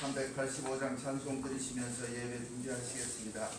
385장 찬송 드리시면서 예배 준비하시겠습니다.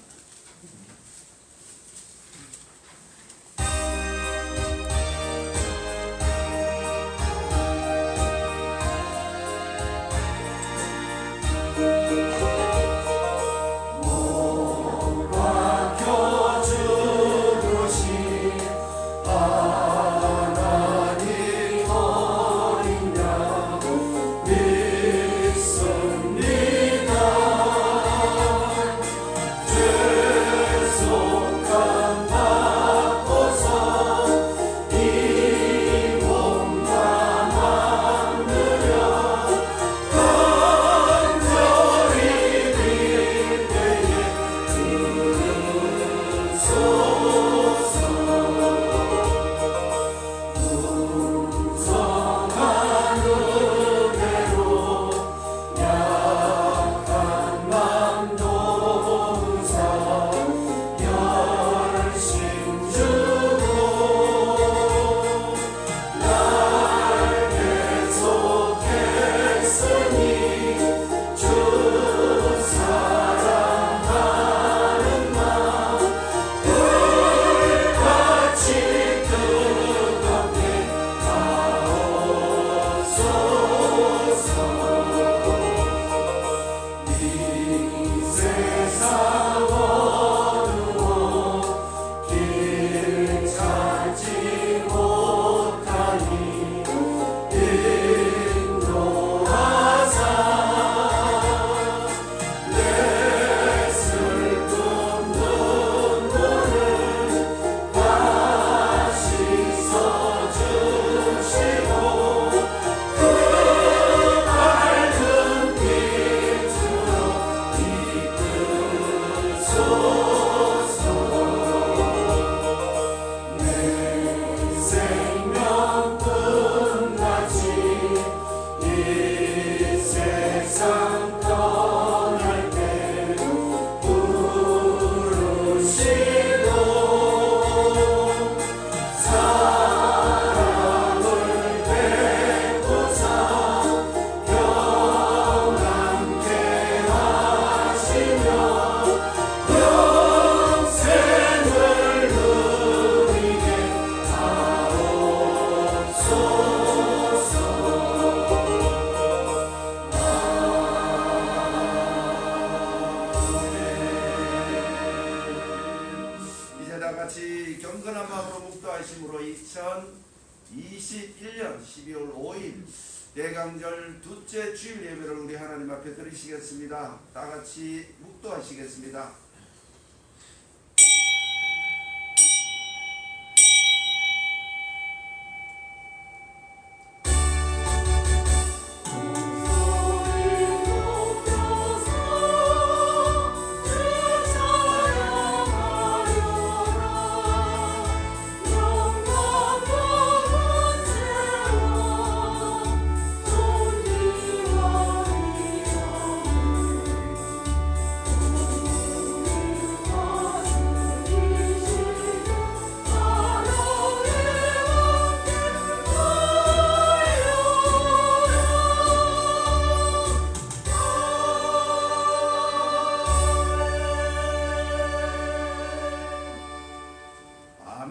같이 경건한 마음으로 묵도하심으로 2021년 12월 5일 대강절 둘째 주일 예배를 우리 하나님 앞에 드리시겠습니다. 다 같이 묵도하시겠습니다.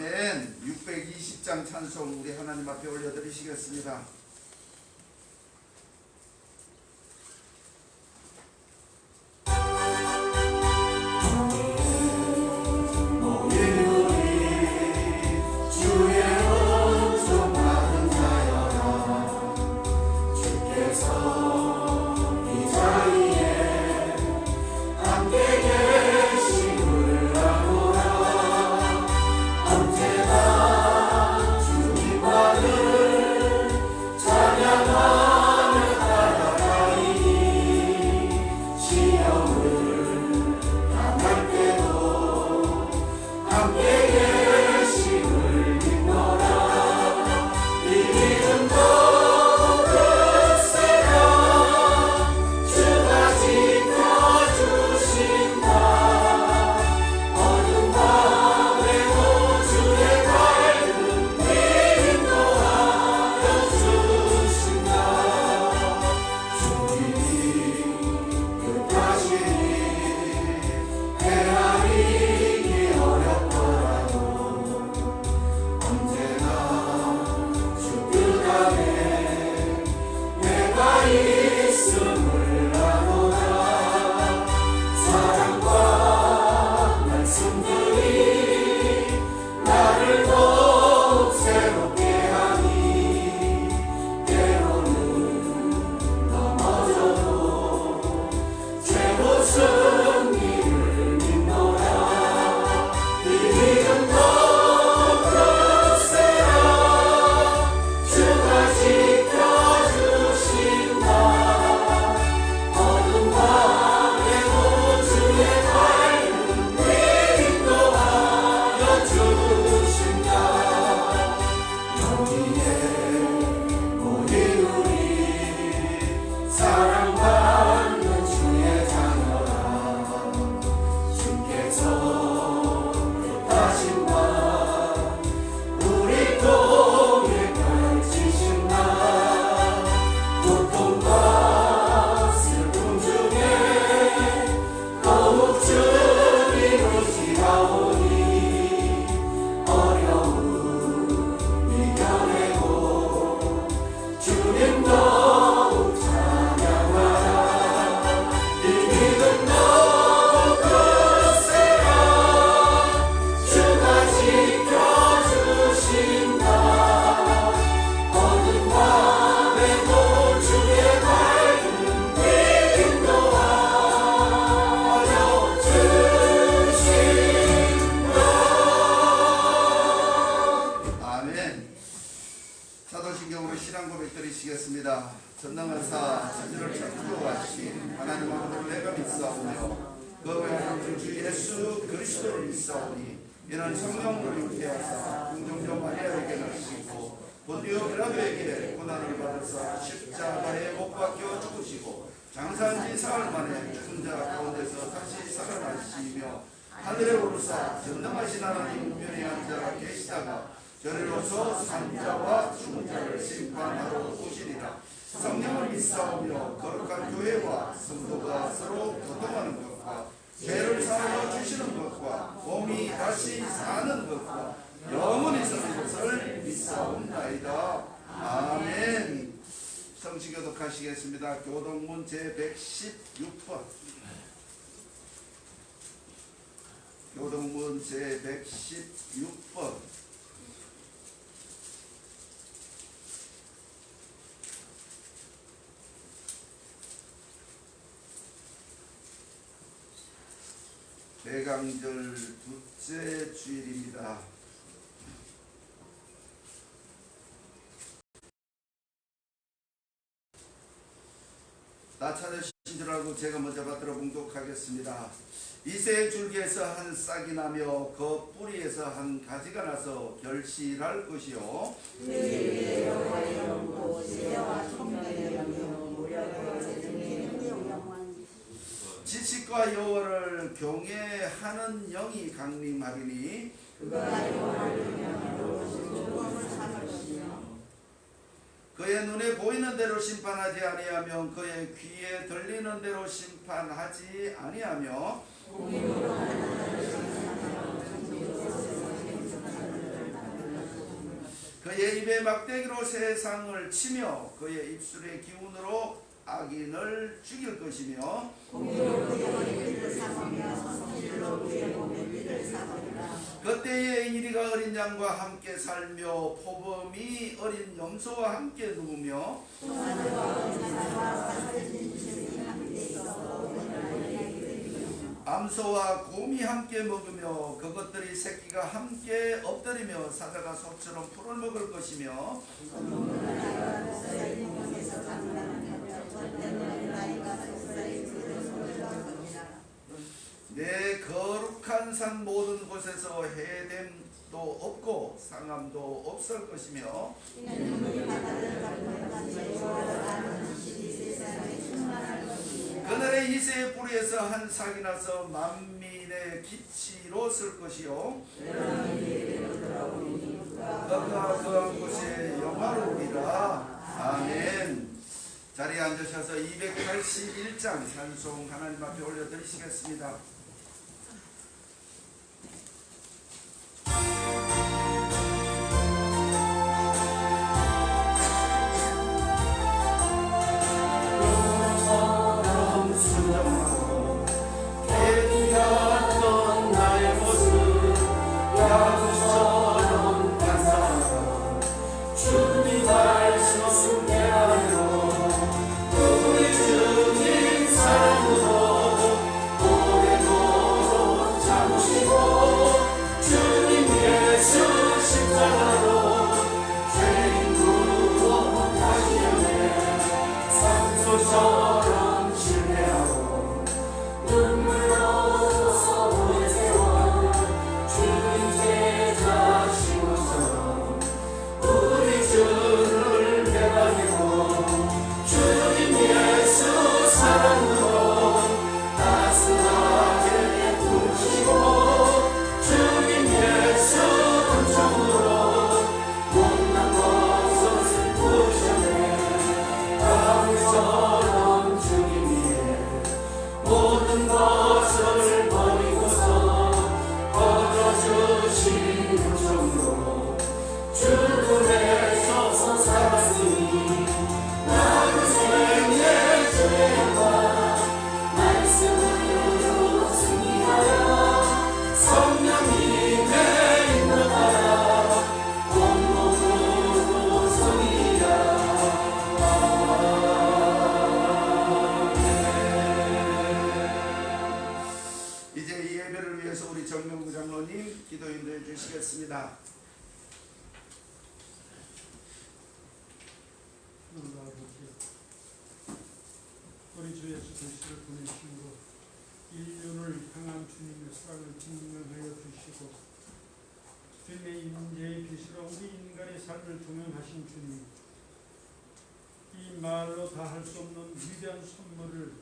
아멘. 620장 찬송 우리 하나님 앞에 올려드리시겠습니다. 신앙 고백 드리시겠습니다. 전능하사 천지를 창조하신 하나님 아버지를 내가 믿사오며 그 외아들 주 예수 그리스도를 믿사오니 이는 성령으로 잉태하사 긍정적 마리아에게 나시고 본디오 빌라도에게 고난을 받으사 십자가에 못 박혀 죽으시고 장사한 지 사흘 만에 죽은 자 가운데서 다시 살아나시며 하늘에 오르사 전능하신 하나님 우편에 앉아 계시다가 저리로서 산자와 죽은 자를 심판하러 오시리라. 성령을 믿사오며 거룩한 교회와 성도가 서로 교통하는 것과 죄를 사하여 주시는 것과 몸이 다시 사는 것과 영원히 사는 것을 믿사옵나이다. 아멘. 성시교독하시겠습니다. 교동문 제116번. 교동문 제116번. 대강절 둘째 주일입니다. 나 찾으신 줄 알고 제가 먼저 받들어 봉독하겠습니다. 이새의 줄기에서 한 싹이 나며 그 뿌리에서 한 가지가 나서 결실할 것이요 지식과 여호와를 경외하는 영이 강림하리니 그의 눈에 보이는 대로 심판하지 아니하며 그의 귀에 들리는 대로 심판하지 아니하며 그의 입에 막대기로 세상을 치며 그의 입술의 기운으로 악인을 죽일 것이며 그때에 이리가 어린 양과 함께 살며 포범이 어린 염소와 함께 누우며 암소와 곰이 함께 먹으며 그것들이 새끼가 함께 엎드리며 사자가 소처럼 풀을 먹을 것이며 내 거룩한 산 모든 곳에서 해됨도 없고 상함도 없을 것이며 그날에 이새의 뿌리에서 한 싹이 나서 만민의 기치로 쓸 것이요 그가 그한 곳에 영화로우리라. 아멘. 자리에 앉으셔서 281장 찬송 하나님 앞에 올려드리시겠습니다. 우리 주님 사랑으로 오래도 삶을 종영하신 주님, 이 말로 다 할 수 없는 위대한 선물을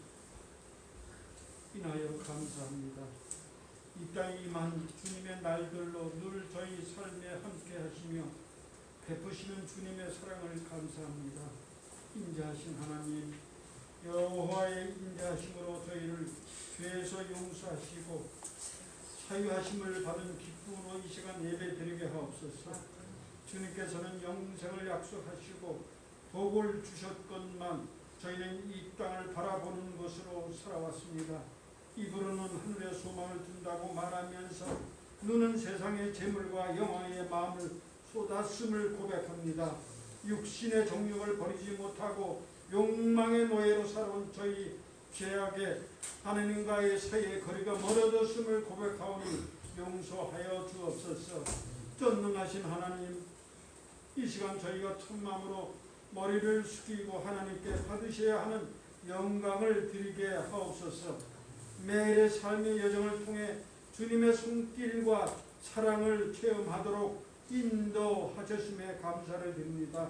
인하여 감사합니다. 이 땅에 임한 주님의 날들로 늘 저희 삶에 함께 하시며 베푸시는 주님의 사랑을 감사합니다. 인자하신 하나님, 여호와의 인자하심으로 저희를 죄에서 용서하시고 사유하심을 받은 기쁨으로 이 시간 예배드리게 하옵소서. 주님께서는 영생을 약속하시고 복을 주셨건만 저희는 이 땅을 바라보는 것으로 살아왔습니다. 입으로는 하늘의 소망을 둔다고 말하면서 눈은 세상의 재물과 영광의 마음을 쏟았음을 고백합니다. 육신의 정욕을 버리지 못하고 욕망의 노예로 살아온 저희 죄악의 하나님과의 사이의 거리가 멀어졌음을 고백하오니 용서하여 주옵소서. 전능하신 하나님, 이 시간 저희가 첫마음으로 머리를 숙이고 하나님께 받으셔야 하는 영광을 드리게 하옵소서. 매일의 삶의 여정을 통해 주님의 손길과 사랑을 체험하도록 인도하셨음에 감사를 드립니다.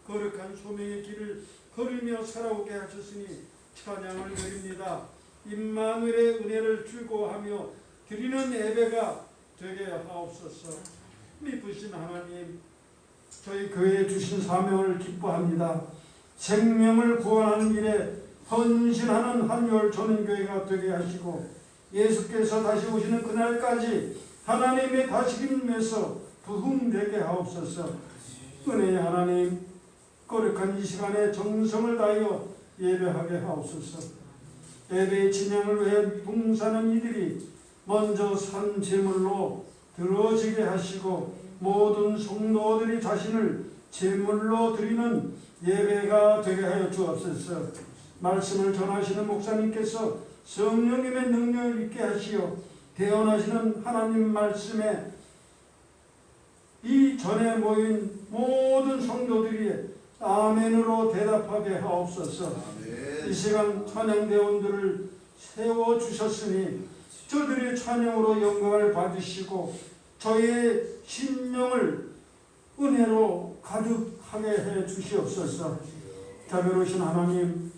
거룩한 소명의 길을 걸으며 살아오게 하셨으니 찬양을 드립니다. 임마누엘의 은혜를 즐거워하며 드리는 예배가 되게 하옵소서. 미쁘신 하나님, 저희 교회에 주신 사명을 기뻐합니다. 생명을 구원하는 일에 헌신하는 한열 전은교회가 되게 하시고 예수께서 다시 오시는 그날까지 하나님의 다스림에서 부흥되게 하옵소서. 은혜의 하나님, 거룩한 이 시간에 정성을 다하여 예배하게 하옵소서. 예배의 진행을 위해 봉사하는 이들이 먼저 산 제물로 들어지게 하시고 모든 성도들이 자신을 제물로 드리는 예배가 되게 하여 주옵소서. 말씀을 전하시는 목사님께서 성령님의 능력을 있게 하시어 대언하시는 하나님 말씀에 이 전에 모인 모든 성도들이 아멘으로 대답하게 하옵소서. 아멘. 이 시간 찬양대원들을 세워주셨으니 저들의 찬양으로 영광을 받으시고 저희의 심령을 은혜로 가득하게 해 주시옵소서. 자비로우신 하나님,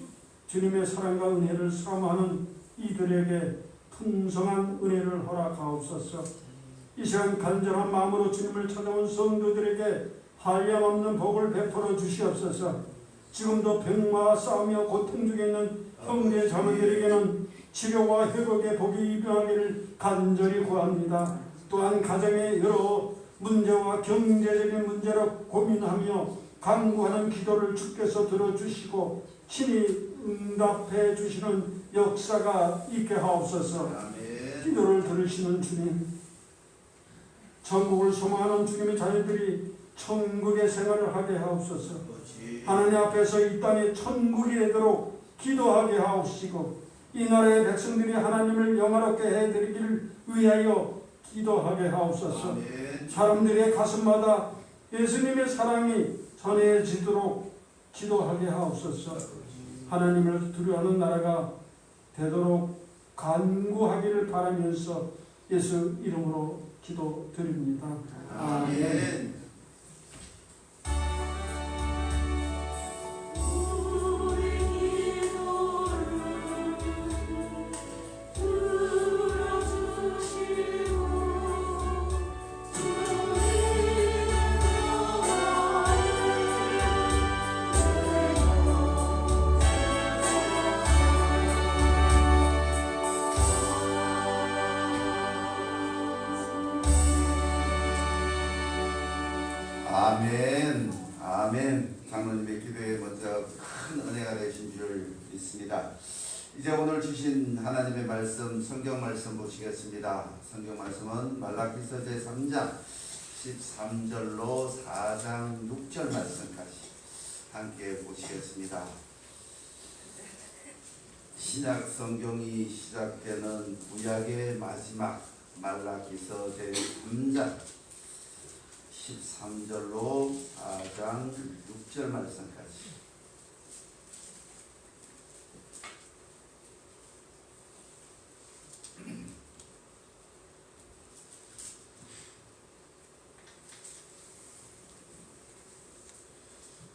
주님의 사랑과 은혜를 사모하는 이들에게 풍성한 은혜를 허락하옵소서. 이 시간 간절한 마음으로 주님을 찾아온 성도들에게 한량없는 복을 베풀어 주시옵소서. 지금도 병과 싸우며 고통 중에 있는 형제 자매들에게는 치료와 회복의 복이 임하기를 간절히 구합니다. 또한 가정의 여러 문제와 경제적인 문제로 고민하며 간구하는 기도를 주께서 들어주시고 친히 응답해 주시는 역사가 있게 하옵소서. 아멘. 기도를 들으시는 주님, 천국을 소망하는 주님의 자녀들이 천국의 생활을 하게 하옵소서. 하나님 앞에서 이 땅에 천국이 되도록 기도하게 하옵시고 이 나라의 백성들이 하나님을 영화롭게 해드리기를 위하여 기도하게 하옵소서. 아멘. 사람들의 가슴마다 예수님의 사랑이 전해지도록 기도하게 하옵소서. 하나님을 두려워하는 나라가 되도록 간구하기를 바라면서 예수 이름으로 기도드립니다. 아멘. 아멘. 아멘. 장로님의 기도에 먼저 큰 은혜가 되신 줄 믿습니다. 이제 오늘 주신 하나님의 말씀, 성경 말씀 보시겠습니다. 성경 말씀은 말라기서 제3장 13절로 4장 6절 말씀까지 함께 보시겠습니다. 신약 성경이 시작되는 구약의 마지막 말라기서 제3장 13절로 4장 6절 말씀까지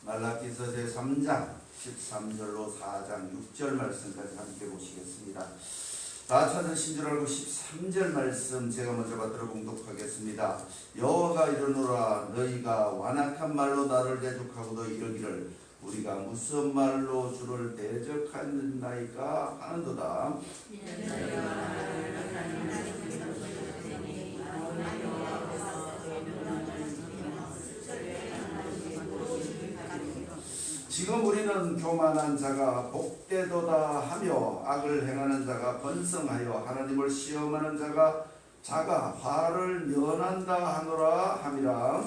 말라기서 제3장 13절로 4장 6절 말씀까지 함께 보시겠습니다. 다 찾으신 줄 알고 13절 말씀 제가 먼저 받들어 봉독하겠습니다. 여호와가 이르노라 너희가 완악한 말로 나를 대적하고도 이르기를 우리가 무슨 말로 주를 대적하였나이까 하는도다. 지금 우리는 교만한 자가 복되도다 하며 악을 행하는 자가 번성하여 하나님을 시험하는 자가 화를 면한다 하노라 함이라.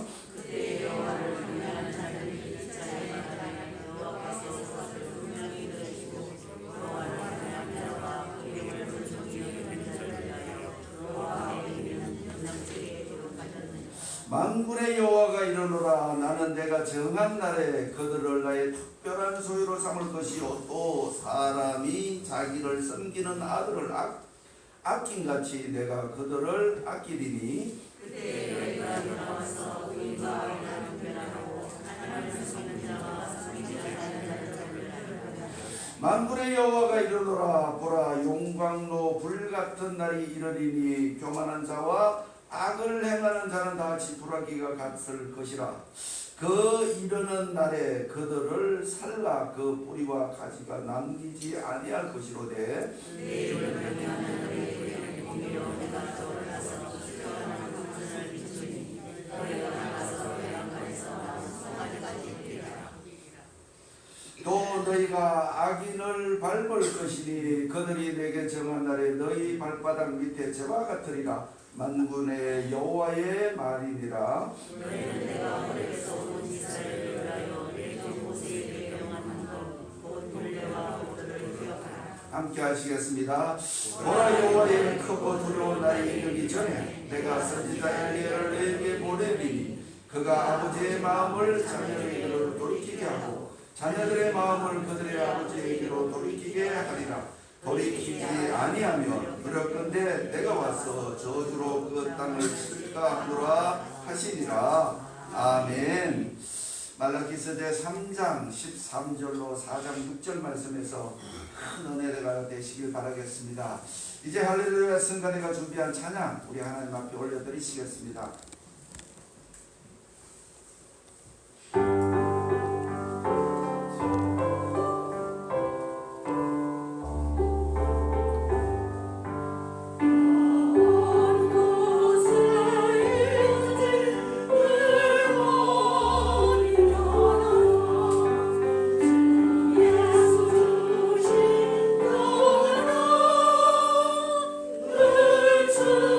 만군의 여호와가 이르노라 나는 내가 정한 날에 그들을 나의 특별한 소유로 삼을 것이요 또 사람이 자기를 섬기는 아들을 아낀같이 내가 그들을 아끼리니 그때 너희가 돌아와서 의인과 악을 분별하고 하나님을 섬기는 자와 섬기지 않는 자를 만군의 여호와가 이르노라 보라 용광로 불같은 날이 이르리니 교만한 자와 악을 행하는 자는 다같이 불화기가 같을 것이라. 그 이르는 날에 그들을 살라 그 뿌리와 가지가 남기지 아니할 것이로되 또 너희가 악인을 밟을 것이니 그들이 내게 정한 날에 너희 발바닥 밑에 재와 같으리라. 만군의 여호와의 말이니라. 너희는 내가 어려에서 온 이스라엘을 위하여 내준 모세에게 명한 것 본래와 오늘을 기억하라. 함께 하시겠습니다. 보라 여호와의 크고 두려운 날이 이르기 전에 내가 선지자 엘리야를 너희에게 보내리니 그가 아버지의 마음을 자녀에게로 돌이키게 하고 자녀들의 마음을 그들의 아버지에게로 돌이키게 하리라. 돌이키지 아니하며 두렵건대 내가 와서 저주로 그 땅을 칠까 하노라 하시니라. 아멘. 말라기서 제3장 13절로 4장 6절 말씀에서 큰 은혜가 되시길 바라겠습니다. 이제 할렐루야 성가대가 준비한 찬양 우리 하나님 앞에 올려드리시겠습니다. 주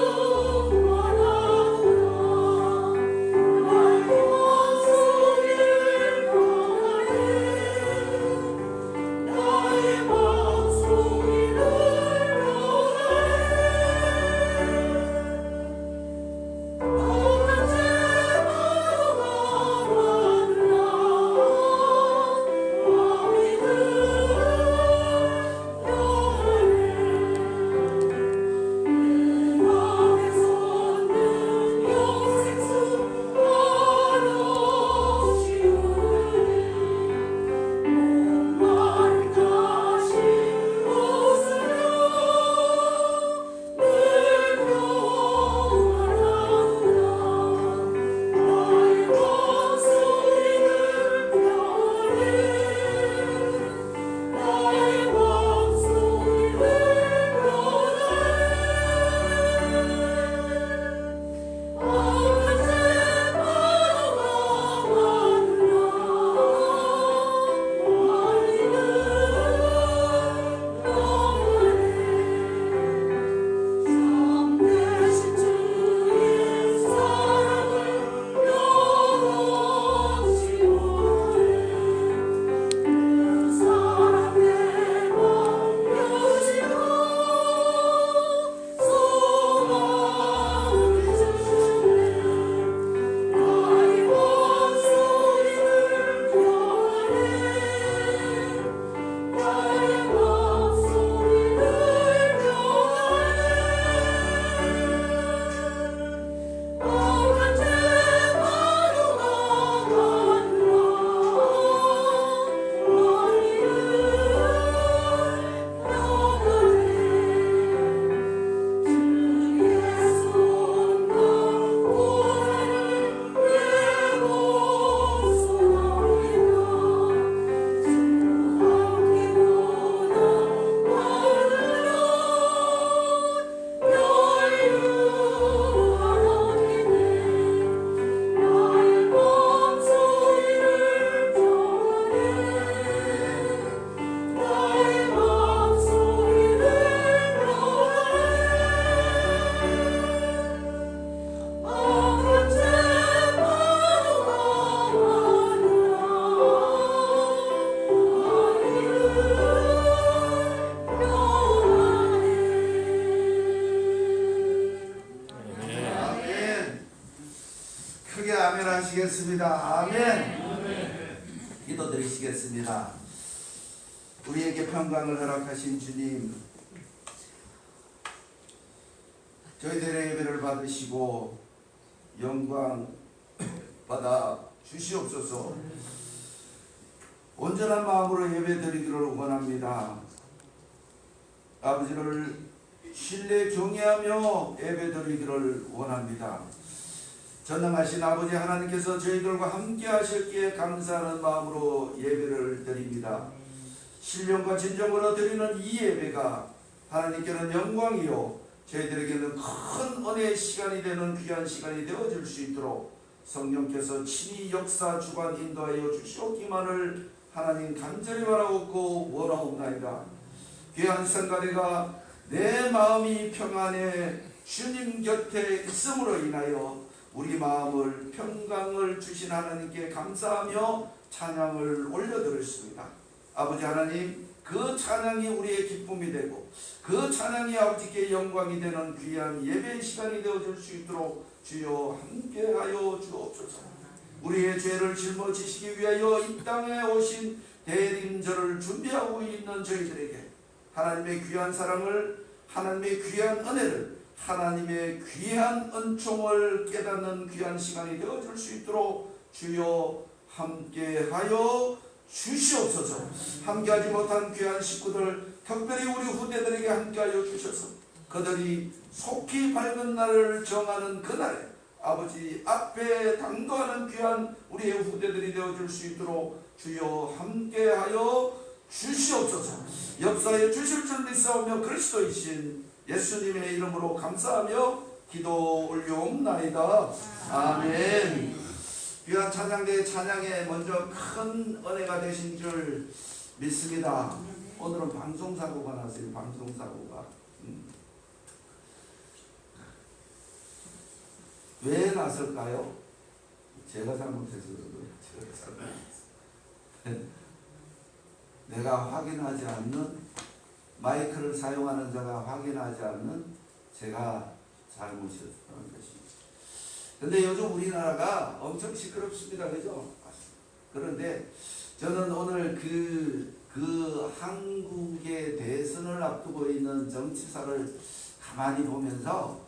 믿습니다. 아멘. 기도드리시겠습니다. 우리에게 평강을 허락하신 주님, 저희들의 예배를 받으시고 영광 받아 주시옵소서. 온전한 마음으로 예배 드리기를 원합니다. 아버지를 신뢰 경외하며 예배 드리기를 원합니다. 전능하신 아버지 하나님께서 저희들과 함께 하셨기에 감사하는 마음으로 예배를 드립니다. 신령과 진정으로 드리는 이 예배가 하나님께는 영광이요 저희들에게는 큰 은혜의 시간이 되는 귀한 시간이 되어질 수 있도록 성령께서 친히 역사 주관 인도하여 주시옵기만을 하나님 간절히 바라옵고 원하옵나이다. 귀한 성가대가 내 마음이 평안해 주님 곁에 있음으로 인하여 우리 마음을 평강을 주신 하나님께 감사하며 찬양을 올려드렸습니다. 아버지 하나님, 그 찬양이 우리의 기쁨이 되고 그 찬양이 아버지께 영광이 되는 귀한 예배의 시간이 되어줄 수 있도록 주여 함께하여 주옵소서. 우리의 죄를 짊어지시기 위하여 이 땅에 오신 대림절을 준비하고 있는 저희들에게 하나님의 귀한 사랑을, 하나님의 귀한 은혜를, 하나님의 귀한 은총을 깨닫는 귀한 시간이 되어줄 수 있도록 주여 함께하여 주시옵소서. 함께하지 못한 귀한 식구들, 특별히 우리 후대들에게 함께하여 주셔서 그들이 속히 밝은 날을 정하는 그날에 아버지 앞에 당도하는 귀한 우리의 후대들이 되어줄 수 있도록 주여 함께하여 주시옵소서. 역사에 주실 줄 믿사오며 그리스도이신 예수님의 이름으로 감사하며 기도 올려옵나이다. 아멘. 귀한 찬양대의 찬양에 먼저 큰 은혜가 되신 줄 믿습니다. 오늘은 방송사고가 났어요. 방송사고가. 왜 났을까요? 제가 잘못해서 그래요. 내가 확인하지 않는, 마이크를 사용하는 자가 확인하지 않는 제가 잘못이었다는 것입니다. 근데 요즘 우리나라가 엄청 시끄럽습니다. 그죠? 그런데 저는 오늘 그 한국의 대선을 앞두고 있는 정치사를 가만히 보면서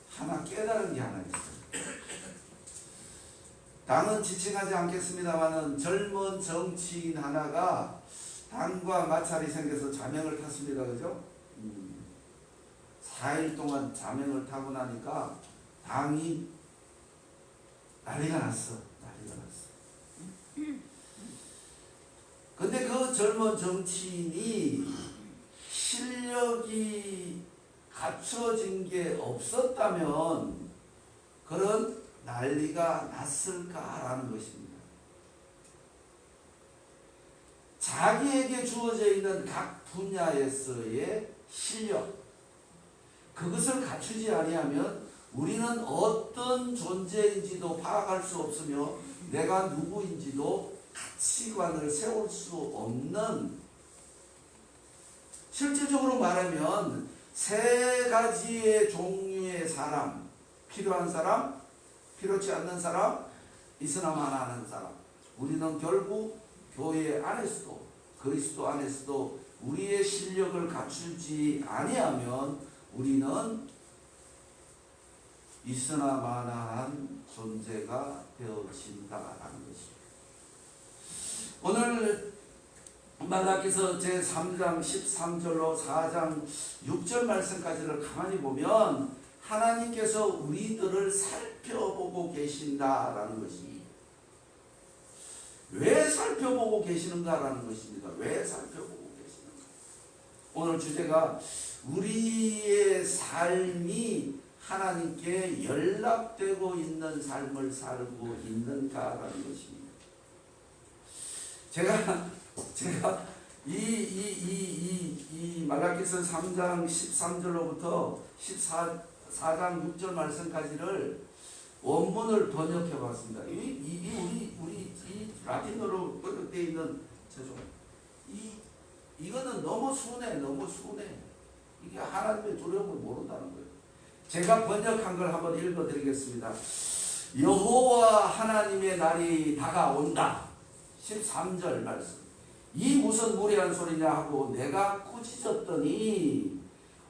하나 깨달은 게 하나 있어요. 당은 지칭하지 않겠습니다만은 젊은 정치인 하나가 당과 마찰이 생겨서 자명을 탔습니다. 그죠? 4일 동안 자명을 타고 나니까 당이 난리가 났어. 근데 그 젊은 정치인이 실력이 갖추어진 게 없었다면 그런 난리가 났을까라는 것입니다. 자기에게 주어져 있는 각 분야에서의 실력, 그것을 갖추지 아니하면 우리는 어떤 존재인지도 파악할 수 없으며 내가 누구인지도 가치관을 세울 수 없는, 실질적으로 말하면 세 가지의 종류의 사람, 필요한 사람, 필요치 않는 사람, 있으나만 하는 사람. 우리는 결국 교회 안에서도 그리스도 안에서도 우리의 실력을 갖추지 아니하면 우리는 있으나마나한 존재가 되어진다라는 것입니다. 오늘 말라기서 제3장 13절로 4장 6절 말씀까지를 가만히 보면 하나님께서 우리들을 살펴보고 계신다라는 것입니다. 왜 살펴보고 계시는가라는 것입니다. 왜 살펴보고 계시는가? 오늘 주제가 우리의 삶이 하나님께 연락되고 있는 삶을 살고 있는가라는 것입니다. 제가 이 말라기서 3장 13절로부터 14장 6절 말씀까지를 원문을 번역해 봤습니다. 우리 라틴어로 번역되어 있는 이거는 너무 순해. 이게 하나님의 두려움을 모른다는 거예요. 제가 번역한 걸 한번 읽어드리겠습니다. 여호와 하나님의 날이 다가온다. 13절 말씀. 이 무슨 무례한 소리냐 하고 내가 꾸짖었더니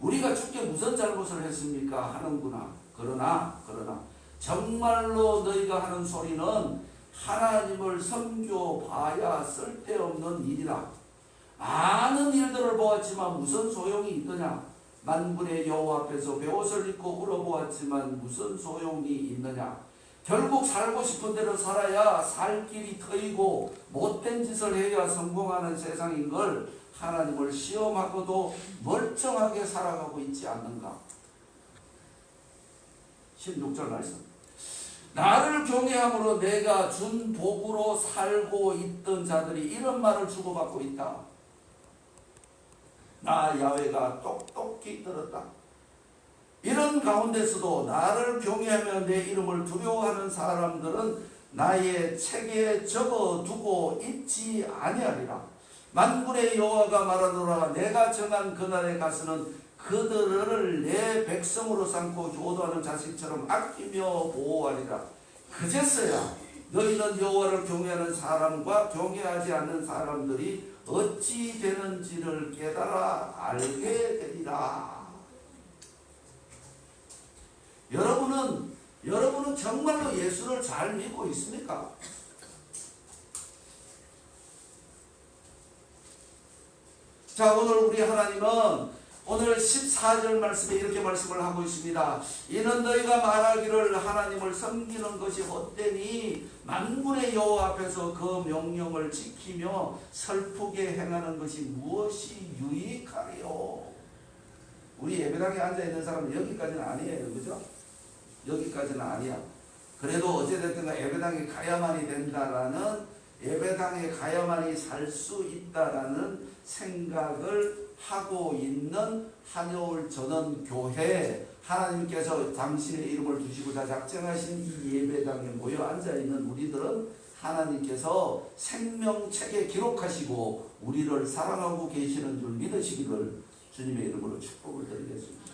우리가 주께 무슨 잘못을 했습니까 하는구나. 그러나 정말로 너희가 하는 소리는 하나님을 섬겨봐야 쓸데없는 일이라. 많은 일들을 보았지만 무슨 소용이 있더냐. 만군의 여호와 앞에서 베옷을 입고 울어보았지만 무슨 소용이 있느냐. 결국 살고 싶은 대로 살아야 살 길이 트이고 못된 짓을 해야 성공하는 세상인 걸 하나님을 시험하고도 멀쩡하게 살아가고 있지 않는가. 16절 말씀. 나를 경외함으로 내가 준 복으로 살고 있던 자들이 이런 말을 주고받고 있다. 나 야훼가 똑똑히 들었다. 이런 가운데서도 나를 경외하며 내 이름을 두려워하는 사람들은 나의 책에 적어두고 있지 아니하리라. 만군의 여호와가 말하노라. 내가 정한 그날에 가서는 그들을 내 백성으로 삼고 효도하는 자식처럼 아끼며 보호하리라. 그제서야 너희는 여호와를 경외하는 사람과 경외하지 않는 사람들이 어찌 되는지를 깨달아 알게 되리라. 여러분은 정말로 예수를 잘 믿고 있습니까? 자, 오늘 우리 하나님은 오늘 14절 말씀에 이렇게 말씀을 하고 있습니다. 이는 너희가 말하기를 하나님을 섬기는 것이 헛되니 만군의 여호와 앞에서 그 명령을 지키며 슬프게 행하는 것이 무엇이 유익하리요. 우리 예배당에 앉아있는 사람은 여기까지는 아니에요. 그죠? 여기까지는 아니야. 그래도 어찌됐든 예배당에 가야만이 된다라는, 예배당에 가야만이 살 수 있다라는 생각을 하고 있는 한여울 전원교회, 하나님께서 당신의 이름을 두시고자 작정하신 이 예배당에 모여 앉아있는 우리들은 하나님께서 생명책에 기록하시고 우리를 사랑하고 계시는 줄 믿으시기를 주님의 이름으로 축복을 드리겠습니다.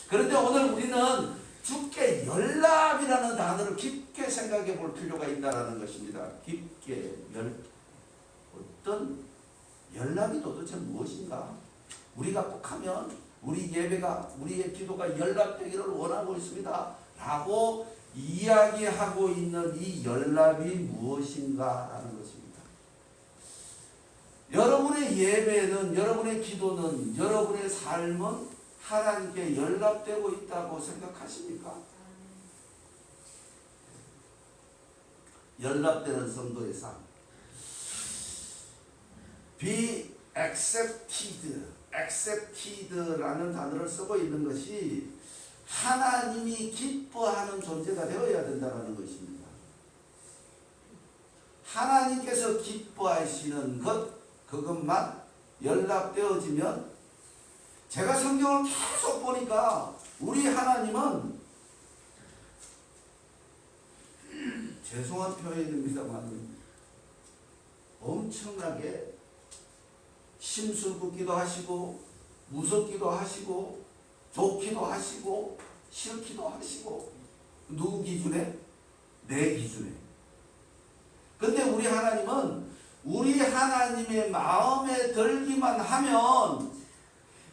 그런데 오늘 우리는 주께 연락이라는 단어를 깊게 생각해 볼 필요가 있다는 것입니다. 깊게 어떤 연락이 도대체 무엇인가? 우리가 꼭 하면 우리 예배가, 우리의 기도가 연락되기를 원하고 있습니다 라고 이야기하고 있는 이 연락이 무엇인가 라는 것입니다. 여러분의 예배는, 여러분의 기도는, 여러분의 삶은 하나님께 연락되고 있다고 생각하십니까? 연락되는 성도의 삶. Be accepted라는 단어를 쓰고 있는 것이 하나님이 기뻐하는 존재가 되어야 된다는 것입니다. 하나님께서 기뻐하시는 것, 그것만 연락되어지면, 제가 성경을 계속 보니까 우리 하나님은, 죄송한 표현입니다만 엄청나게 심술궂기도 하시고 무섭기도 하시고 좋기도 하시고 싫기도 하시고. 누구 기준에? 내 기준에. 근데 우리 하나님은 우리 하나님의 마음에 들기만 하면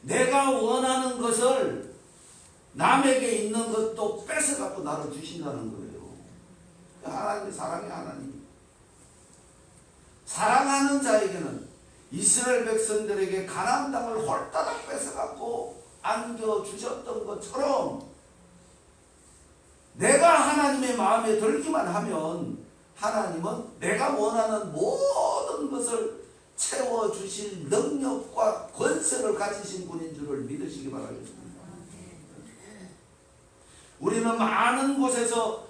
내가 원하는 것을, 남에게 있는 것도 뺏어갖고 나를 주신다는 거예요. 하나님의 사랑의 하나님. 사랑하는 자에게는 이스라엘 백성들에게 가나안 땅을 홀따닥 뺏어갖고 안겨주셨던 것처럼 내가 하나님의 마음에 들기만 하면 하나님은 내가 원하는 모든 것을 채워주실 능력과 권세를 가지신 분인 줄을 믿으시기 바라겠습니다. 우리는 많은 곳에서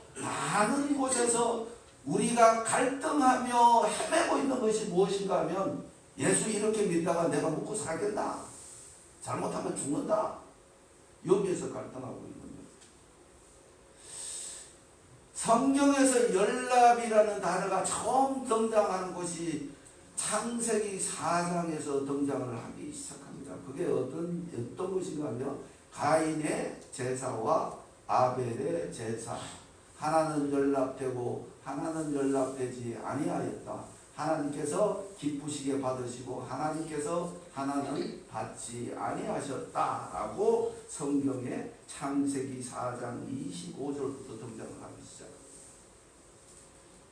우리가 갈등하며 헤매고 있는 것이 무엇인가 하면, 예수 이렇게 믿다가 내가 먹고 살겠나? 잘못하면 죽는다? 여기에서 갈등하고 있는 거예요. 성경에서 연락이라는 단어가 처음 등장하는 것이 창세기 4장에서 등장을 하기 시작합니다. 그게 어떤 것인가 하면 가인의 제사와 아벨의 제사, 하나는 연락되고 하나는 연락되지 아니하였다. 하나님께서 기쁘시게 받으시고 하나는 받지 아니하셨다라고 성경에 창세기 4장 25절부터 등장을 하기 시작합니다.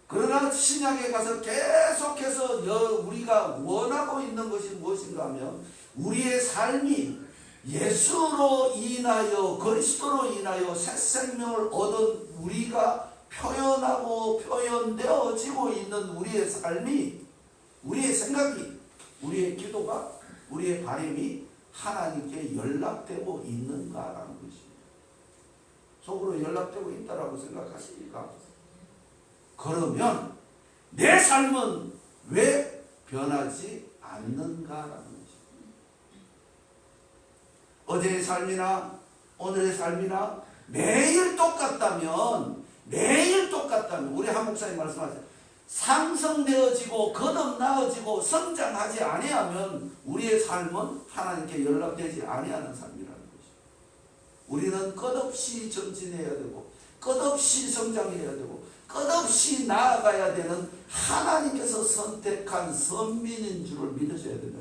그러나 신약에 가서 계속해서 우리가 원하고 있는 것이 무엇인가 하면 우리의 삶이 예수로 인하여 그리스도로 인하여 새 생명을 얻은 우리가 표현하고 표현되어지고 있는 우리의 삶이, 우리의 생각이, 우리의 기도가, 우리의 바람이 하나님께 연락되고 있는가라는 것입니다. 속으로 연락되고 있다라고 생각하십니까? 그러면 내 삶은 왜 변하지 않는가라는 것입니다. 어제의 삶이나 오늘의 삶이나 매일 똑같다면 우리 한 목사님 말씀하세요. 상승되어지고 거듭나어지고 성장하지 아니하면 우리의 삶은 하나님께 연락되지 아니하는 삶이라는 것입니다. 우리는 끝없이 전진해야 되고 끝없이 성장해야 되고 끝없이 나아가야 되는 하나님께서 선택한 선민인 줄을 믿으셔야 된다.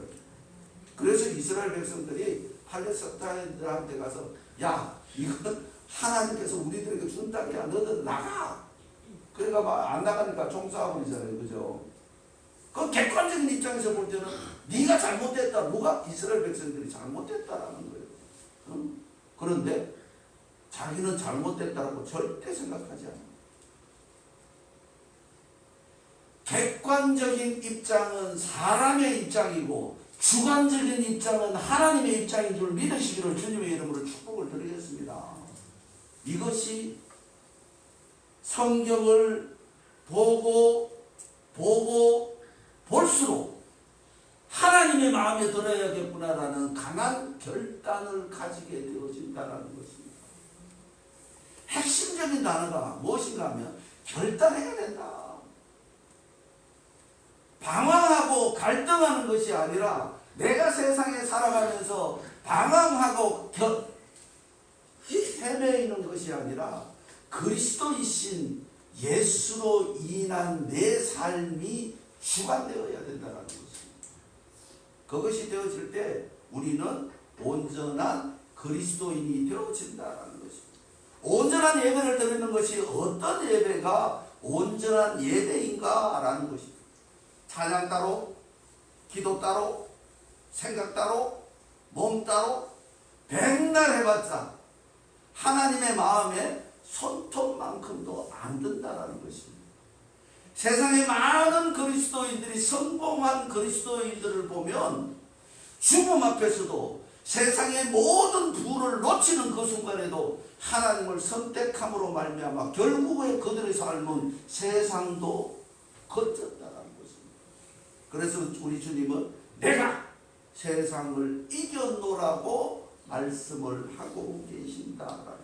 그래서 이스라엘 백성들이 팔레스타인들한테 가서 야, 이건 하나님께서 우리들에게 준 땅이야. 너들 나가. 그러니까 막 안 나가니까 종사하고 있잖아요. 그죠? 그 객관적인 입장에서 볼 때는 네가 잘못됐다. 누가? 이스라엘 백성들이 잘못됐다라는 거예요. 응? 그런데 자기는 잘못됐다라고 절대 생각하지 않아요. 객관적인 입장은 사람의 입장이고 주관적인 입장은 하나님의 입장인 줄 믿으시기를 주님의 이름으로 축복을 드리겠습니다. 이것이 성경을 보고 볼수록 하나님의 마음에 들어야겠구나라는 강한 결단을 가지게 되어진다는 것입니다. 핵심적인 단어가 무엇인가 하면 결단해야 된다. 방황하고 갈등하는 것이 아니라 내가 세상에 살아가면서 방황하고 헤매이는 것이 아니라 그리스도이신 예수로 인한 내 삶이 주관되어야 된다는 것입니다. 그것이 되어질 때 우리는 온전한 그리스도인이 되어진다는 것입니다. 온전한 예배를 드리는 것이 어떤 예배가 온전한 예배인가라는 것입니다. 찬양 따로, 기도 따로, 생각 따로, 몸 따로 백날 해봤자 하나님의 마음에 손톱만큼도 안 든다는 것입니다. 세상에 많은 그리스도인들이 성공한 그리스도인들을 보면 죽음 앞에서도 세상의 모든 부를 놓치는 그 순간에도 하나님을 선택함으로 말미암아 결국에 그들의 삶은 세상도 거쳤다는 것입니다. 그래서 우리 주님은 내가 세상을 이겨노라고 말씀을 하고 계신다라는 것입니다.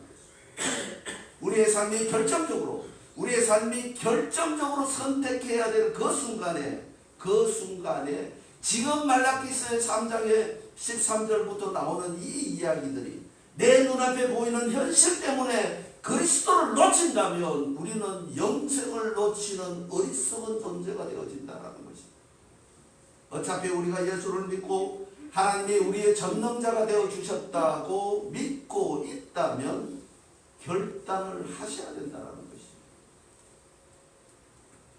우리의 삶이 결정적으로 선택해야 될 그 순간에 지금 말라기서 3장의 13절부터 나오는 이 이야기들이 내 눈앞에 보이는 현실 때문에 그리스도를 놓친다면 우리는 영생을 놓치는 어리석은 존재가 되어진다는 것입니다. 어차피 우리가 예수를 믿고 하나님이 우리의 전능자가 되어주셨다고 믿고 있다면 결단을 하셔야 된다는 것입니다.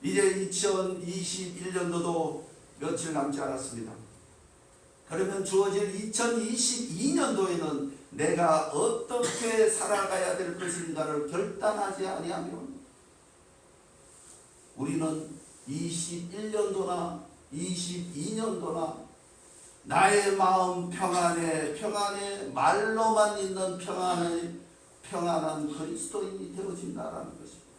이제 2021년도도 며칠 남지 않았습니다. 그러면 주어질 2022년도에는 내가 어떻게 살아가야 될 것인가를 결단하지 아니하면 우리는 21년도나 22년도나 나의 마음 평안에 말로만 있는 평안한 그리스도인이 되어진다라는 것입니다.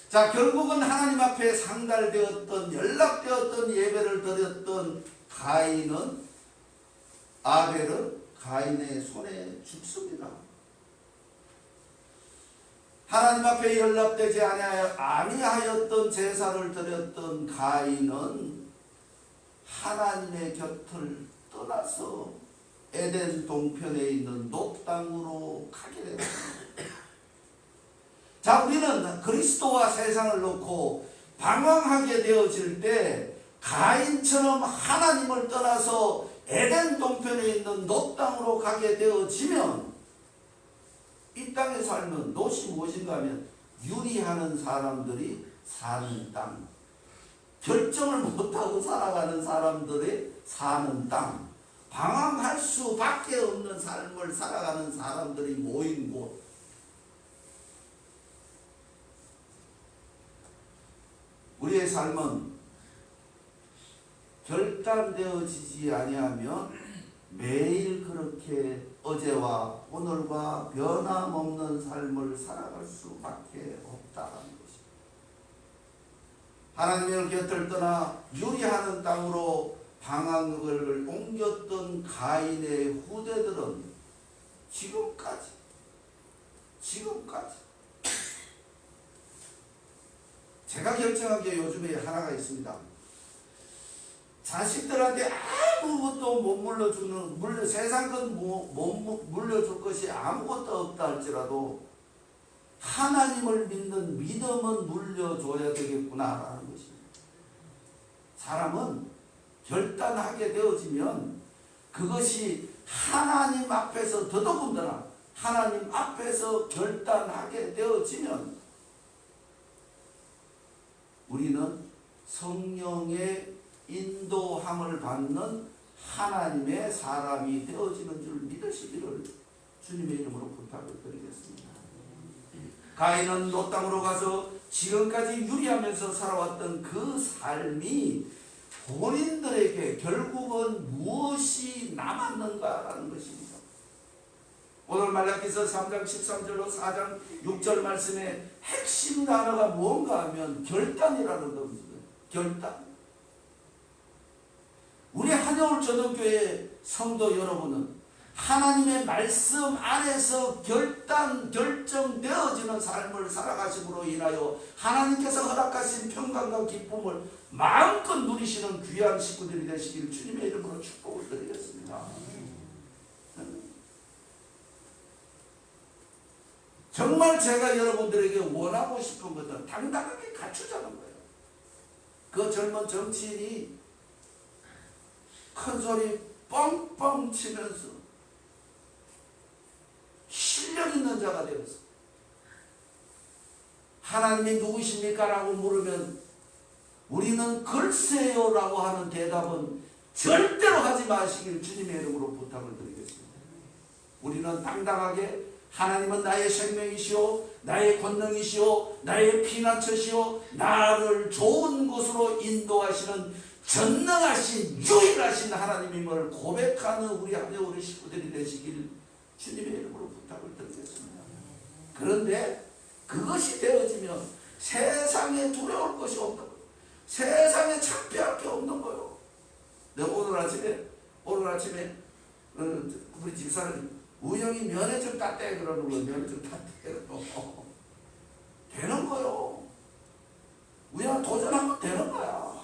자, 결국은 하나님 앞에 상달되었던 연락되었던 예배를 드렸던 아벨은 가인의 손에 죽습니다. 하나님 앞에 연락되지 아니하였던 제사를 드렸던 가인은 하나님의 곁을 떠나서 에덴 동편에 있는 녹 땅으로 가게 됩니다. 자, 우리는 그리스도와 세상을 놓고 방황하게 되어질 때 가인처럼 하나님을 떠나서 에덴 동편에 있는 놋 땅으로 가게 되어지면 이 땅의 삶은 놋이 무엇인가 하면 유리하는 사람들이 사는 땅, 결정을 못하고 살아가는 사람들이 사는 땅, 방황할 수밖에 없는 삶을 살아가는 사람들이 모인 곳. 우리의 삶은 결단되어지지 아니하면 매일 그렇게 어제와 오늘과 변함없는 삶을 살아갈 수밖에 없다는 것입니다. 하나님의 곁을 떠나 유리하는 땅으로 방황을 옮겼던 가인의 후대들은 지금까지 제가 결정한 게 요즘에 하나가 있습니다. 자식들한테 아무것도 못 물려주는, 세상 건 못 물려줄 것이 아무것도 없다 할지라도 하나님을 믿는 믿음은 물려줘야 되겠구나라는 것입니다. 사람은 결단하게 되어지면 그것이 하나님 앞에서, 더더군다나 하나님 앞에서 결단하게 되어지면 우리는 성령의 인도함을 받는 하나님의 사람이 되어지는 줄 믿으시기를 주님의 이름으로 부탁을 드리겠습니다. 가인은 놋 땅으로 가서 지금까지 유리하면서 살아왔던 그 삶이 본인들에게 결국은 무엇이 남았는가라는 것입니다. 오늘 말라기서 3장 13절로 4장 6절 말씀의 핵심 단어가 뭔가 하면 결단이라는 겁니다. 결단. 우리 한여울 전도교회 성도 여러분은 하나님의 말씀 안에서 결정되어지는 삶을 살아가심으로 인하여 하나님께서 허락하신 평강과 기쁨을 마음껏 누리시는 귀한 식구들이 되시길 주님의 이름으로 축복을 드리겠습니다. 정말 제가 여러분들에게 원하고 싶은 것은 당당하게 갖추자는 거예요. 그 젊은 정치인이 큰 소리 뻥뻥 치면서 실력 있는 자가 되었어. 하나님이 누구십니까? 라고 물으면 우리는 글쎄요 라고 하는 대답은 절대로 하지 마시길 주님의 이름으로 부탁을 드리겠습니다. 우리는 당당하게 하나님은 나의 생명이시오, 나의 권능이시오, 나의 피난처시오, 나를 좋은 곳으로 인도하시는 전능하신 유일하신 하나님임을 고백하는 우리 한여울의 식구들이 되시길 주님의 이름으로 부탁을 드리겠습니다. 그런데 그것이 되어지면 세상에 두려울 것이 없는 거예요. 세상에 창피할 게 없는 거예요. 내가 오늘 아침에 우리 집사는 우영이 면회좀 땄대 그러는 거예요. 면회좀 땄대 되는 거예요. 우영아 도전하면 되는 거야.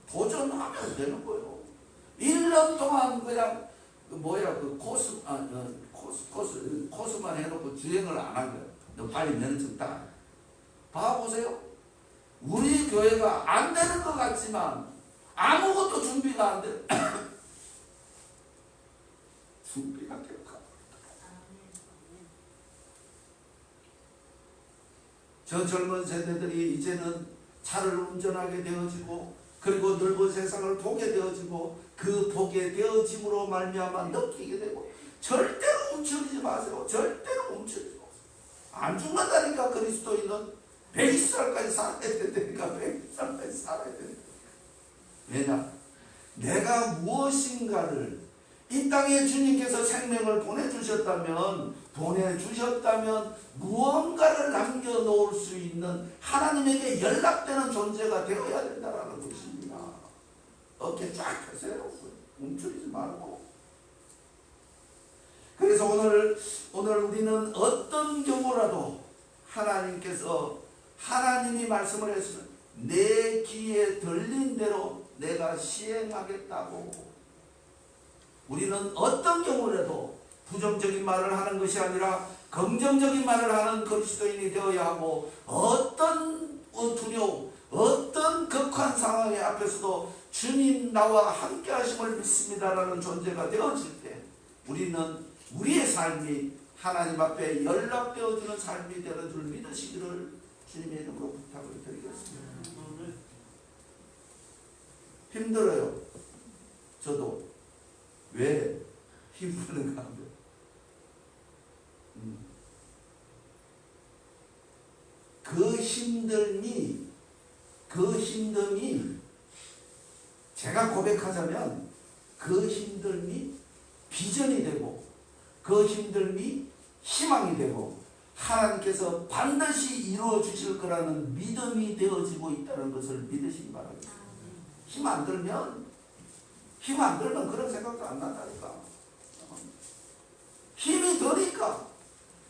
도전하면 되는 거예요. 1년 동안 그냥 코스만 해놓고 주행을 안 한 거예요. 너 빨리 면허증 따. 봐보세요. 우리 교회가 안 되는 것 같지만 아무것도 준비가 안 돼. 준비가 될까? 저 젊은 세대들이 이제는 차를 운전하게 되어지고 그리고 넓은 세상을 보게 되어지고 그 보게 되어짐으로 말미암아 느끼게 되고 절대로 움츠리지 마세요. 절대로 움츠리지 마세요. 안 죽는다니까. 그리스도인은 120살까지 살아야 된다니까. 120살까지 살아야 된다. 왜냐? 내가 무엇인가를 이 땅에 주님께서 생명을 보내주셨다면 무언가를 남겨놓을 수 있는 하나님에게 연락되는 존재가 되어야 된다는 것입니다. 어깨 쫙 펴세요. 움츠리지 말고. 그래서 오늘 우리는 어떤 경우라도 하나님이 말씀을 했으면 내 귀에 들린 대로 내가 시행하겠다고. 우리는 어떤 경우라도 부정적인 말을 하는 것이 아니라 긍정적인 말을 하는 그리스도인이 되어야 하고, 어떤 두려움, 어떤 극한 상황의 앞에서도 주님 나와 함께 하심을 믿습니다라는 존재가 되어질 때 우리는 우리의 삶이 하나님 앞에 연락되어지는 삶이 되는 줄 믿으시기를 주님의 이름으로 부탁을 드리겠습니다. 힘들어요. 저도. 왜 힘드는가 하면 그 힘듦이 제가 고백하자면 그 힘듦이 비전이 되고 그 힘듦이 희망이 되고 하나님께서 반드시 이루어 주실 거라는 믿음이 되어지고 있다는 것을 믿으시기 바랍니다. 힘 안 들면 그런 생각도 안 난다니까. 힘이 드니까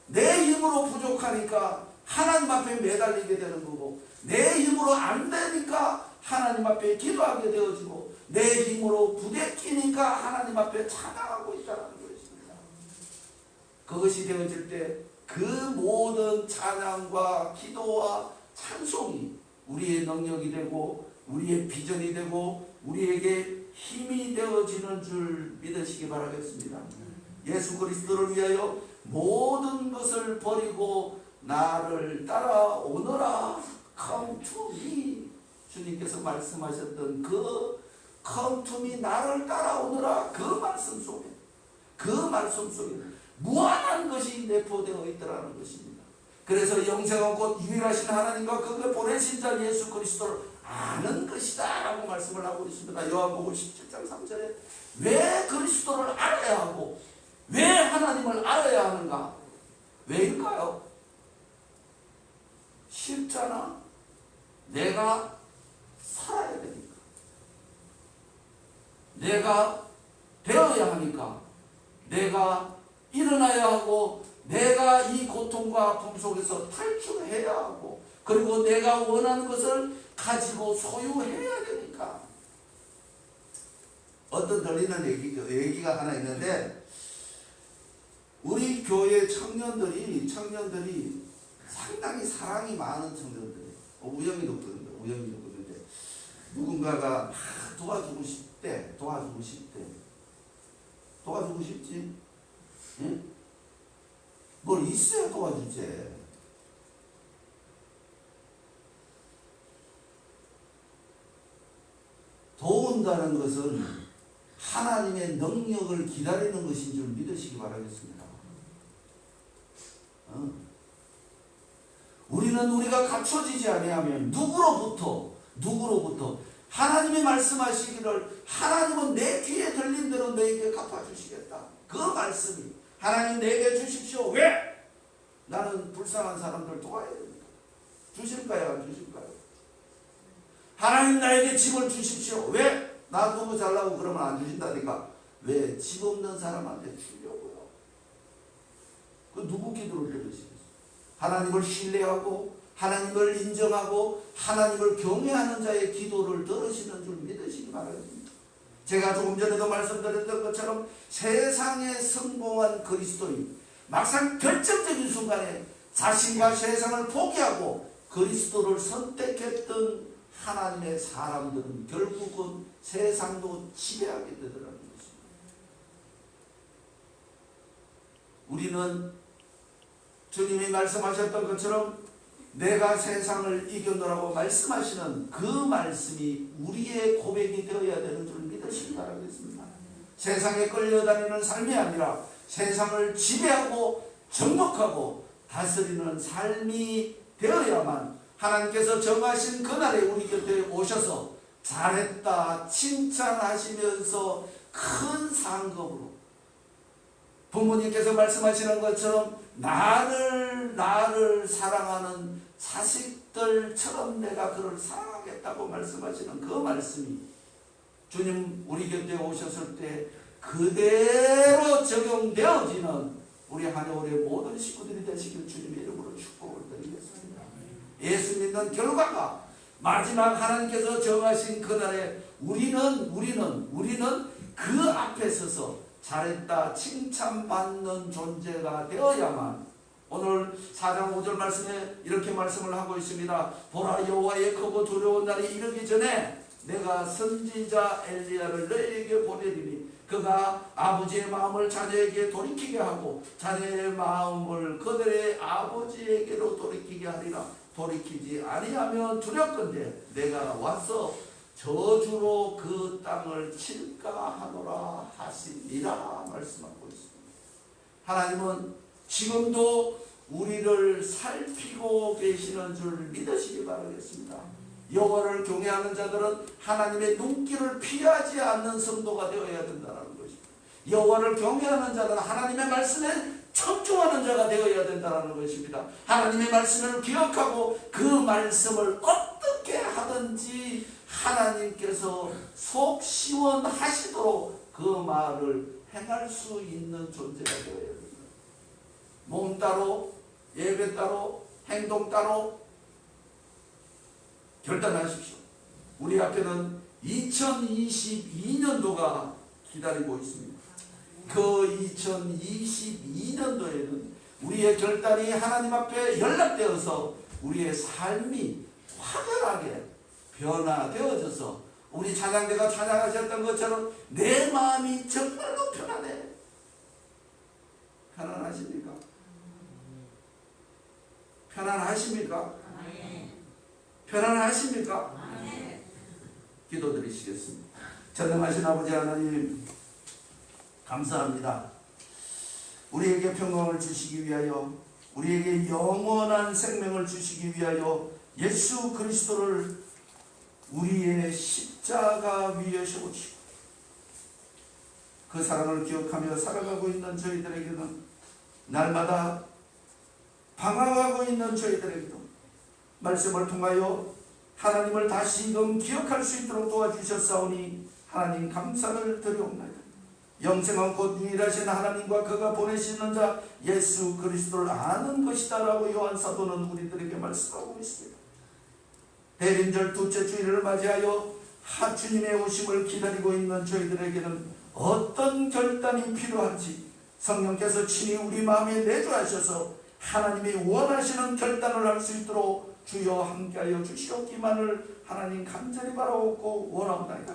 내 힘으로 부족하니까 하나님 앞에 매달리게 되는 거고, 내 힘으로 안 되니까 하나님 앞에 기도하게 되어지고, 내 힘으로 부대끼니까 하나님 앞에 찬양하고 있다는 것입니다. 그것이 되어질 때 그 모든 찬양과 기도와 찬송이 우리의 능력이 되고 우리의 비전이 되고 우리에게 힘이 되어지는 줄 믿으시기 바라겠습니다. 예수 그리스도를 위하여 모든 것을 버리고 나를 따라오너라. Come to me. 주님께서 말씀하셨던 그 Come to me, 나를 따라오너라. 그 말씀 속에 무한한 것이 내포되어 있더라는 것입니다. 그래서 영생은 곧 유일하신 하나님과 그가 보내신 자 예수 그리스도를 아는 것이다 라고 말씀을 하고 있습니다. 요한복음 17장 3절에 왜 그리스도를 알아야 하고 왜 하나님을 알아야 하는가? 왜일까요? 쉽잖아. 내가 살아야 되니까. 내가 되어야 하니까. 내가 일어나야 하고 내가 이 고통과 아픔 속에서 탈출해야 하고 그리고 내가 원하는 것을 가지고 소유해야 되니까. 어떤 들리는 얘기가 하나 있는데 우리 교회 청년들이 상당히 사랑이 많은 청년들이에요. 우영이도 그런데 누군가가 도와주고 싶지? 응? 뭘 있어야 도와주지. 도운다는 것은 하나님의 능력을 기다리는 것인 줄 믿으시기 바라겠습니다. 우리는 우리가 갖춰지지 아니하면 누구로부터 하나님이 말씀하시기를 하나님은 내 귀에 들린 대로 너에게 갚아주시겠다. 그 말씀이 하나님 내게 주십시오. 왜? 나는 불쌍한 사람들 도와야 됩니다. 주실까요? 안 주실까요? 하나님 나에게 집을 주십시오. 왜? 나 너무 잘나고 그러면 안 주신다니까. 왜? 집 없는 사람한테 주려고요. 그 누구 기도를 들으시겠어요? 하나님을 신뢰하고 하나님을 인정하고 하나님을 경외하는 자의 기도를 들으시는 줄 믿으시기 바랍니다. 제가 조금 전에도 말씀드렸던 것처럼 세상에 성공한 그리스도인, 막상 결정적인 순간에 자신과 세상을 포기하고 그리스도를 선택했던 하나님의 사람들은 결국은 세상도 지배하게 되더라는 것입니다. 우리는 주님이 말씀하셨던 것처럼 내가 세상을 이겨노라고 말씀하시는 그 말씀이 우리의 고백이 되어야 되는 줄 믿으시기 바라겠습니다. 세상에 끌려다니는 삶이 아니라 세상을 지배하고 정복하고 다스리는 삶이 되어야만 하나님께서 정하신 그날에 우리 곁에 오셔서 잘했다 칭찬하시면서 큰 상급으로 부모님께서 말씀하시는 것처럼 나를 사랑하는 자식들처럼 내가 그를 사랑하겠다고 말씀하시는 그 말씀이 주님 우리 곁에 오셨을 때 그대로 적용되어지는 우리 한해월의 모든 식구들이 되시길 주님의 이름으로 축복을 드리겠습니다. 예수 믿는 결과가 마지막 하나님께서 정하신 그날에 우리는 그 앞에 서서 잘했다 칭찬받는 존재가 되어야만 오늘 4장 5절 말씀에 이렇게 말씀을 하고 있습니다. 보라, 여호와의 크고 두려운 날이 이르기 전에 내가 선지자 엘리야를 너희에게 보내리니 그가 아버지의 마음을 자녀에게 돌이키게 하고 자녀의 마음을 그들의 아버지에게로 돌이키게 하리라. 돌이키지 아니하면 두렵건대 내가 와서 저주로 그 땅을 칠까 하노라 하시니라 말씀하고 있습니다. 하나님은 지금도 우리를 살피고 계시는 줄 믿으시기 바라겠습니다. 여호와를 경외하는 자들은 하나님의 눈길을 피하지 않는 성도가 되어야 된다는 것입니다. 여호와를 경외하는 자는 하나님의 말씀에 청중하는 자가 되어야 된다는 것입니다. 하나님의 말씀을 기억하고 그 말씀을 어떻게 하든지 하나님께서 속 시원하시도록 그 말을 행할 수 있는 존재가 되어야 됩니다. 몸 따로, 예배 따로, 행동 따로 결단하십시오. 우리 앞에는 2022년도가 기다리고 있습니다. 그 2022년도에는 우리의 결단이 하나님 앞에 연락되어서 우리의 삶이 확연하게 변화되어져서 우리 찬양대가 찬양하셨던 것처럼 내 마음이 정말로 편안해. 편안하십니까? 편안하십니까? 편안하십니까? 기도드리시겠습니다. 전능하신 아버지 하나님 감사합니다. 우리에게 평강을 주시기 위하여 우리에게 영원한 생명을 주시기 위하여 예수 그리스도를 우리의 십자가 위에 세우시고 그 사랑을 기억하며 살아가고 있는 저희들에게는 날마다 방황하고 있는 저희들에게도 말씀을 통하여 하나님을 다시금 기억할 수 있도록 도와주셨사오니 하나님 감사를 드리옵나이다. 영생은 곧 유일하신 하나님과 그가 보내시는 자 예수 그리스도를 아는 것이다 라고 요한 사도는 우리들에게 말씀하고 있습니다. 대림절 둘째 주일을 맞이하여 주님의 오심을 기다리고 있는 저희들에게는 어떤 결단이 필요한지 성령께서 친히 우리 마음에 내주하셔서 하나님이 원하시는 결단을 할 수 있도록 주여 함께하여 주시옵기만을 하나님 간절히 바라옵고 원하옵나이다.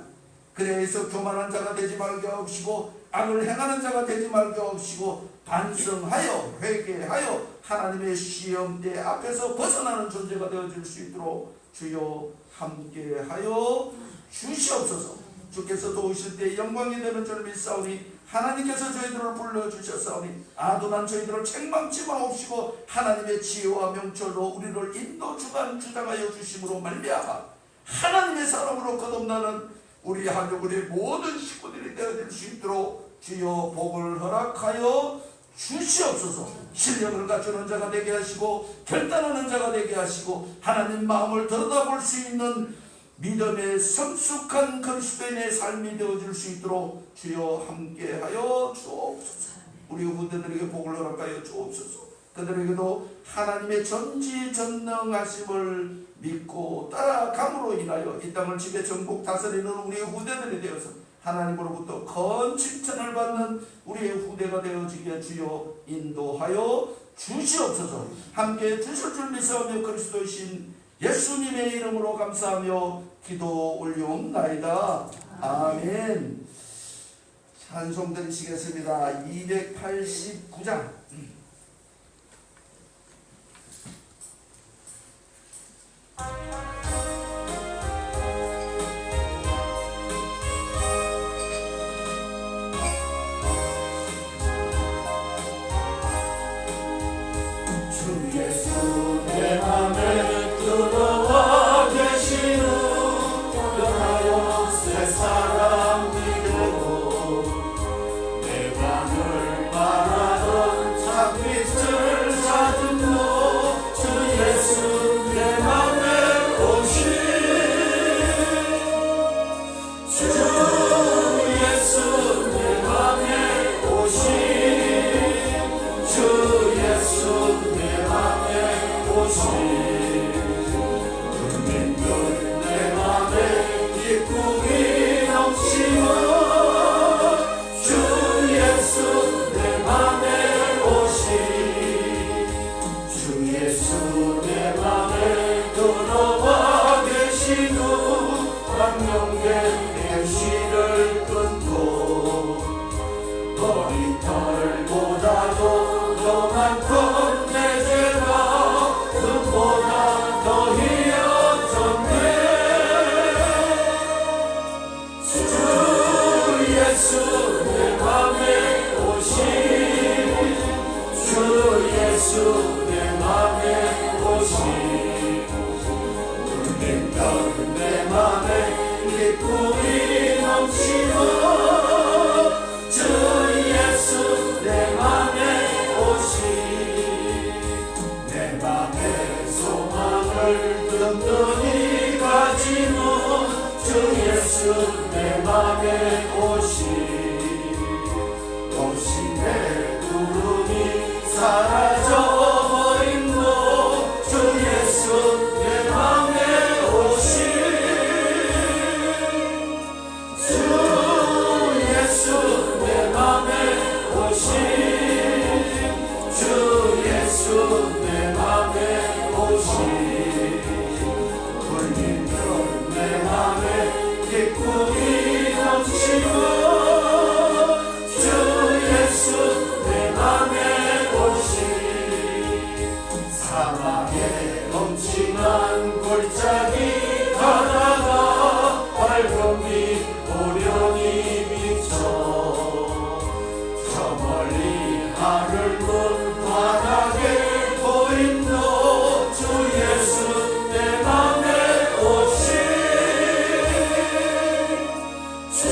그래서 교만한 자가 되지 말게 하옵시고 악을 행하는 자가 되지 말게 하옵시고 반성하여 회개하여 하나님의 시험대 앞에서 벗어나는 존재가 되어질 수 있도록 주여 함께하여 주시옵소서. 주께서 도우실 때 영광이 되는 줄 믿사오니 하나님께서 저희들을 불러주셨사오니 아둔한 저희들을 책망치 마옵시고 하나님의 지혜와 명철로 우리를 인도 주장하여 주심으로 말미암아 하나님의 사람으로 거듭나는 우리 한국의 모든 식구들이 되어질 수 있도록 주여 복을 허락하여 주시옵소서. 신령을 갖추는 자가 되게 하시고 결단하는 자가 되게 하시고 하나님 마음을 들여다볼 수 있는 믿음의 성숙한 그리스도인의 삶이 되어질 수 있도록 주여 함께하여 주옵소서. 우리 후대들에게 복을 허락하여 주옵소서. 그들에게도 하나님의 전지전능하심을 믿고 따라감으로 인하여 이 땅을 지배 전국 다스리는 우리의 후대들이 되어서 하나님으로부터 건 칭찬을 받는 우리의 후대가 되어지게 주여 인도하여 주시옵소서. 함께 주실 줄 믿사오며 그리스도이신 예수님의 이름으로 감사하며 기도 올려옵나이다. 아멘. 찬송 드리시겠습니다. 289장 주 예수 내 맘에 들어와 계시는 변하여 새 사람이 되고 내 방을 바라던 참빛을 찾음로 주 예수 내 맘에 오신 주 예수 내 맘에 오신 주 예수 내 맘에 오신 국민들 내 맘에 기쁨이 넘치는 주 예수 내 맘에 오신 성령된 MC를 끊고 머리털보다도 더 많던 내 죄가 금보다 더 희어졌네. 주 예수 내 맘에 오신, 주 예수 내 맘에 오신, 울린다는 내 맘에 기쁨이 넘치고 주 예수 내 맘에 오신, 내 맘에 소망을 든든히 가지고 주 예수 내 맘에 오신 내 구름이 사라져버린 너 주 예수 내 맘에 오신, 주 예수 내 맘에 오신, 주 예수 내 맘에 오신, 울리면 내 맘에 기쁨이 넘치고 주 예수 내 맘에 오신, 사막에 엄청난 골짜기 가다가 밝음이 오련히 비쳐 저 멀리 하늘문 바닥에 보인 너 주 예수 내 맘에 오신, 주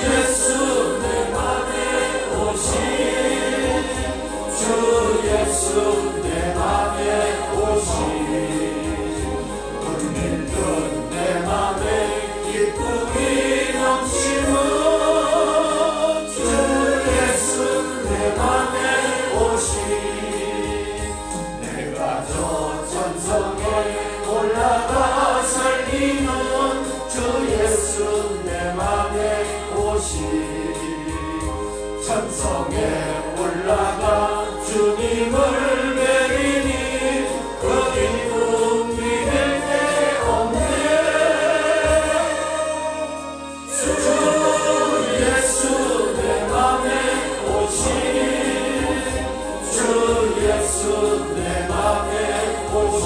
예수 내 맘에 오신, 주 예수 내 맘에 오신, 울리던 내 맘에 기쁨이 넘치고 주 예수 내 맘에 오신, 내가 저 천성에 올라가 살기는 주 예수 내 맘에 오신, 천성에 올라가 주님을 뵈리니 그 기쁨 믿을 데 없네. 주 예수 내 맘에 오신, 주 예수 내 맘에 오신,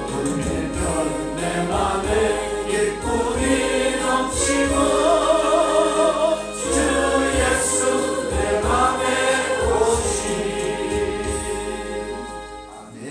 울리면 내 맘에 기쁨이 넘치고 주 예수 내 맘에 오신. 아멘.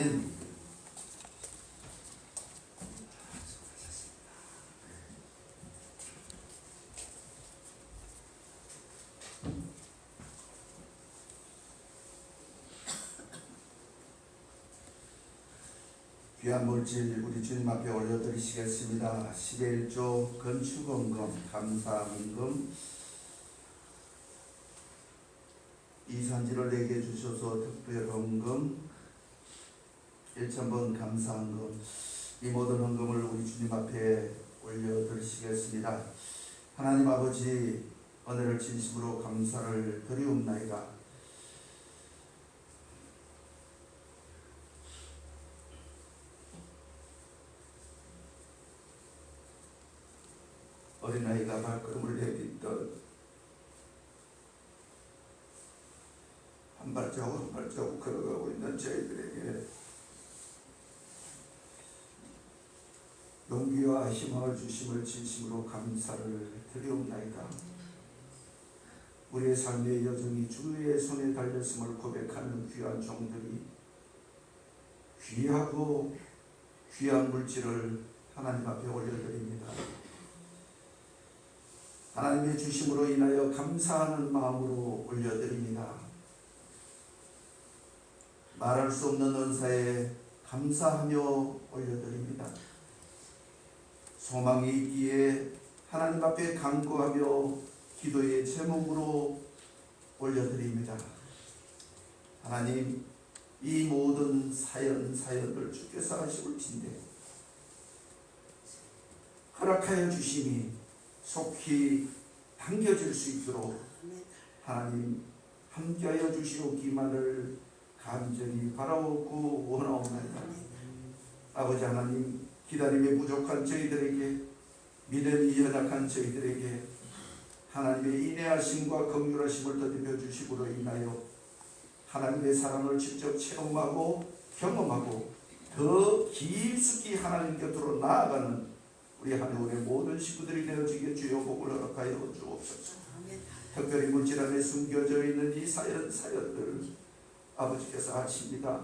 귀한 물질 우리 주님 앞에 올려드리시겠습니다. 11조 건축원금, 감사원금, 이산지를 내게 주셔서 특별원금, 1,000번 감사원금, 이 모든 헌금을 우리 주님 앞에 올려드리시겠습니다. 하나님 아버지, 은혜를 진심으로 감사를 드리옵나이다. 어린아이가 발걸음을 내딛던 한 발자국 한 발자국 걸어가고 있는 저희들에게 용기와 희망을 주심을 진심으로 감사를 드리옵나이다. 우리의 삶의 여정이 주의 손에 달렸음을 고백하는 귀한 종들이 귀하고 귀한 물질을 하나님 앞에 올려드립니다. 하나님의 주심으로 인하여 감사하는 마음으로 올려드립니다. 말할 수 없는 은사에 감사하며 올려드립니다. 소망이 있기에 하나님 앞에 간구하며 기도의 제목으로 올려드립니다. 하나님, 이 모든 사연을 주께서 하시올진대 허락하여 주심이 속히 당겨질 수 있도록 하나님 함께하여 주시옵기만을 간절히 바라옵고 원하옵나이다. 아버지 하나님, 기다림이 부족한 저희들에게, 믿음이 연약한 저희들에게 하나님의 인내하심과 긍휼하심을 더듬어 주심으로 인하여 하나님의 사랑을 직접 체험하고 경험하고 더 깊숙이 하나님 곁으로 나아가는 우리 한해울의 모든 식구들이 되어지게 주여 복을 허락하여 주옵소서. 특별히 물질 안에 숨겨져 있는 이 사연들을 아버지께서 아십니다.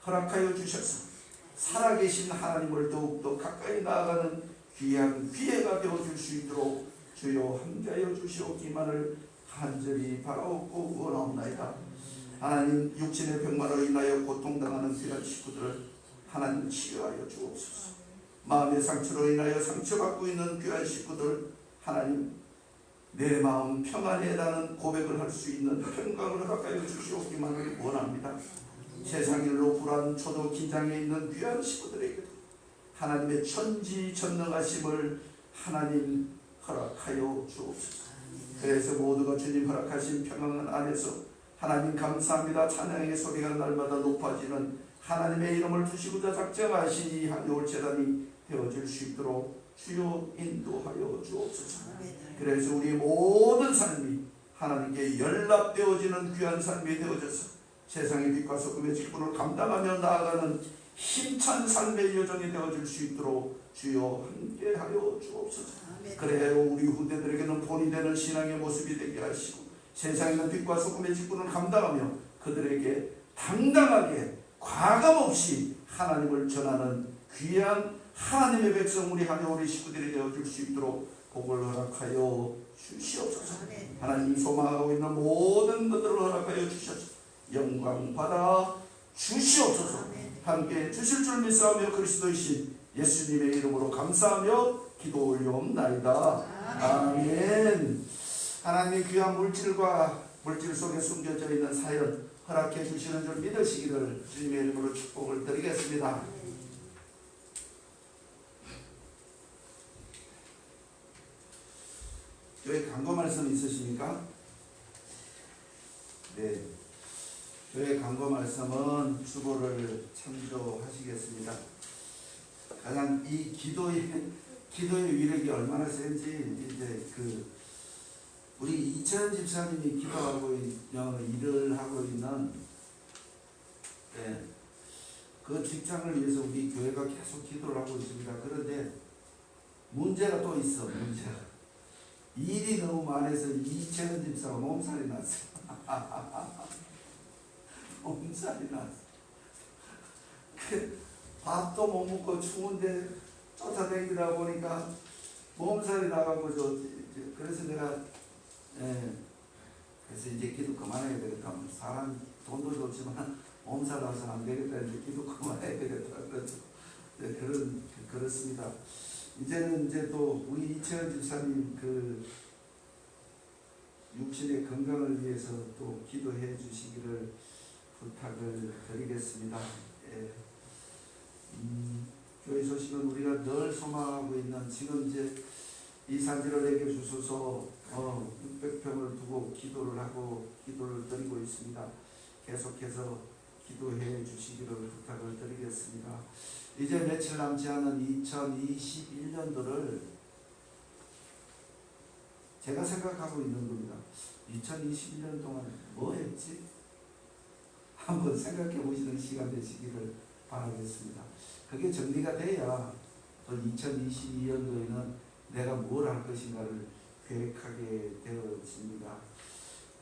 허락하여 주셔서 살아계신 하나님을 더욱더 가까이 나아가는 귀한 기회가 되어줄 수 있도록 주여 함께하여 주시옵기만을 간절히 바라옵고 원하옵나이다. 하나님, 육신의 병마로 인하여 고통당하는 귀한 식구들을 하나님 치유하여 주옵소서. 마음의 상처로 인하여 상처받고 있는 귀한 식구들 하나님, 내 마음 평안해라는 고백을 할 수 있는 평강을 허락하여 주시옵기만을 원합니다. 세상 일로 불안, 초도, 긴장해 있는 귀한 식구들에게도 하나님의 천지전능하심을 하나님 허락하여 주옵소서. 그래서 모두가 주님 허락하신 평안 안에서 하나님 감사합니다 찬양의 소리가 날마다 높아지는 하나님의 이름을 두시고자 작정하신 이 한겨울 재단이 되어질 수 있도록 주여 인도하여 주옵소서. 그래서 우리 모든 삶이 하나님께 연락되어지는 귀한 삶이 되어져서 세상의 빛과 소금의 직분을 감당하며 나아가는 힘찬 삶의 여정이 되어질 수 있도록 주여 함께하여 주옵소서. 그래야 우리 후대들에게는 본이 되는 신앙의 모습이 되게 하시고 세상에 있는 빛과 소금의 직분을 감당하며 그들에게 당당하게 과감없이 하나님을 전하는 귀한 하나님의 백성 우리 한해울의 식구들이 되어줄 수 있도록 복을 허락하여 주시옵소서. 하나님 소망하고 있는 모든 것들을 허락하여 주셔서 영광 받아 주시옵소서. 함께 주실 줄 믿사오며 그리스도이신 예수님의 이름으로 감사하며 기도 올려옵나이다. 아멘. 하나님의 귀한 물질 속에 숨겨져 있는 사연 허락해 주시는 줄 믿으시기를 주님의 이름으로 축복을 드리겠습니다. 교회 간구 말씀 있으십니까? 네. 교회 간구 말씀은 주보를 참조하시겠습니다. 가장 이 기도의 위력이 얼마나 센지 이제 우리 이채연 집사님이 기도하고 일을 하고 있는 그 직장을 위해서 우리 교회가 계속 기도를 하고 있습니다. 그런데 문제가 또 있어. 문제가. 일이 너무 많아서 이채연 집사가 몸살이 났어. 몸살이 났어. 밥도 못 먹고 추운데 쫓아다니다 보니까 몸살이 나가고 그래서 내가 그래서 이제 기도 그만해야 되겠다. 사람 돈도 좋지만 몸살 나서 안 되겠다. 이제 기도 그만해야 되겠다. 그래서 그렇습니다. 이제는 이제 또 우리 이채연 집사님 육신의 건강을 위해서 또 기도해 주시기를 부탁을 드리겠습니다. 교회 소식은 우리가 늘 소망하고 있는 지금 이제 이 산지를 내게 주소서 600평을 두고 기도를 드리고 있습니다. 계속해서 기도해 주시기를 부탁을 드리겠습니다. 이제 며칠 남지 않은 2021년도를 제가 생각하고 있는 겁니다. 2021년 동안 뭐 했지? 한번 생각해 보시는 시간 되시기를 바라겠습니다. 그게 정리가 돼야 또 2022년도에는 내가 뭘 할 것인가를 계획하게 되어집니다.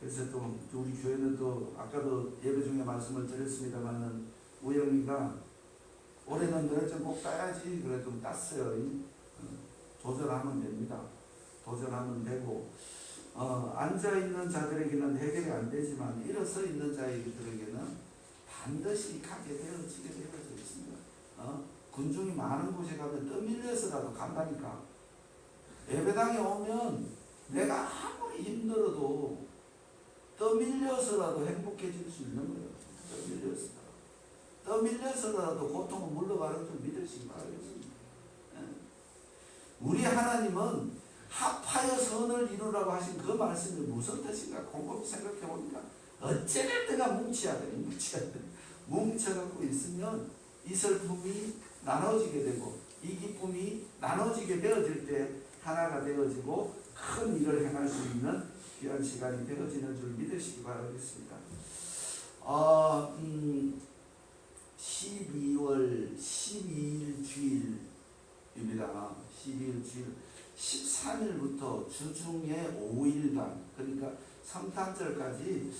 그래서 또 우리 교회는 또 아까도 예배 중에 말씀을 드렸습니다만은 우영이가 올해는 너희들 꼭 따야지 그래 좀 땄어요. 도전하면 됩니다. 도전하면 되고 앉아있는 자들에게는 해결이 안 되지만 일어서 있는 자들에게는 반드시 가게 되어지게 되어져 있습니다. 군중이 많은 곳에 가면 떠밀려서라도 간다니까. 예배당에 오면 내가 아무리 힘들어도 떠밀려서라도 행복해질 수 있는 거예요. 떠밀려서라도 고통을 물러가는 줄 믿으시기 바라겠습니다. 우리 하나님은 합하여 선을 이루라고 하신 그 말씀이 무슨 뜻인가 곰곰이 생각해 보니까 어찌됐든가 뭉쳐야 돼. 뭉쳐갖고 있으면 이 슬픔이 나눠지게 되고 이 기쁨이 나눠지게 되어질 때 하나가 되어지고 큰 일을 행할 수 있는 귀한 시간이 되어지는 줄 믿으시기 바라겠습니다. 12월 12일 주일입니다. 12일 주일 13일부터 주중에 5일간, 그러니까 성탄절까지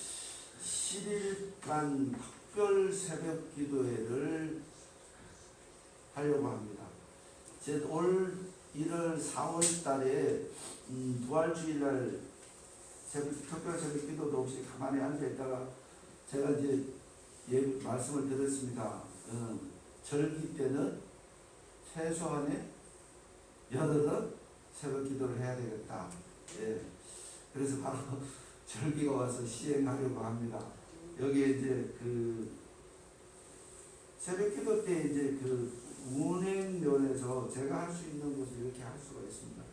10일간 특별 새벽 기도회를 하려고 합니다. 올 1월 4월 달에 부활주일날 특별 새벽 기도도 없이 가만히 앉아있다가 제가 이제 말씀을 드렸습니다. 절기 때는 최소한의 8번 새벽 기도를 해야 되겠다. 예. 그래서 바로 절기가 와서 시행하려고 합니다. 여기에 이제 그 새벽 기도 때 이제 그 운행면에서 제가 할 수 있는 것을 이렇게 할 수가 있습니다.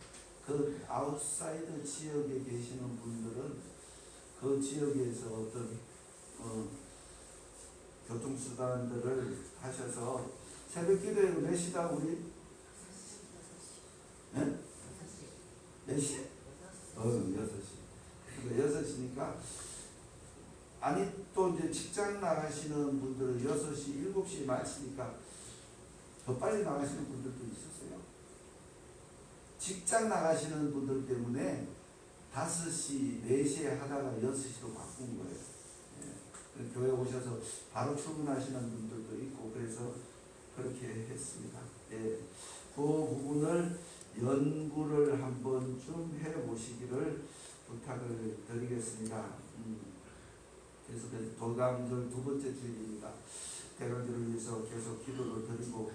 그 아웃사이드 지역에 계시는 분들은 그 지역에서 어떤 교통수단들을 하셔서 새벽 기도에 몇 시다 우리? 네? 몇 시? 6시. 그러니까 6시니까 아니 또 이제 직장 나가시는 분들은 6시, 7시에 마치니까 더 빨리 나가시는 분들도 있었어요. 직장 나가시는 분들 때문에 5시, 4시에 하다가 6시로 바꾼 거예요. 예. 교회 오셔서 바로 출근하시는 분들도 있고 그래서 그렇게 했습니다. 예. 그 부분을 연구를 한번 좀 해보시기를 부탁을 드리겠습니다. 그래서 도감절 2번째 주일입니다. 대강절을 위해서 계속 기도를 드리고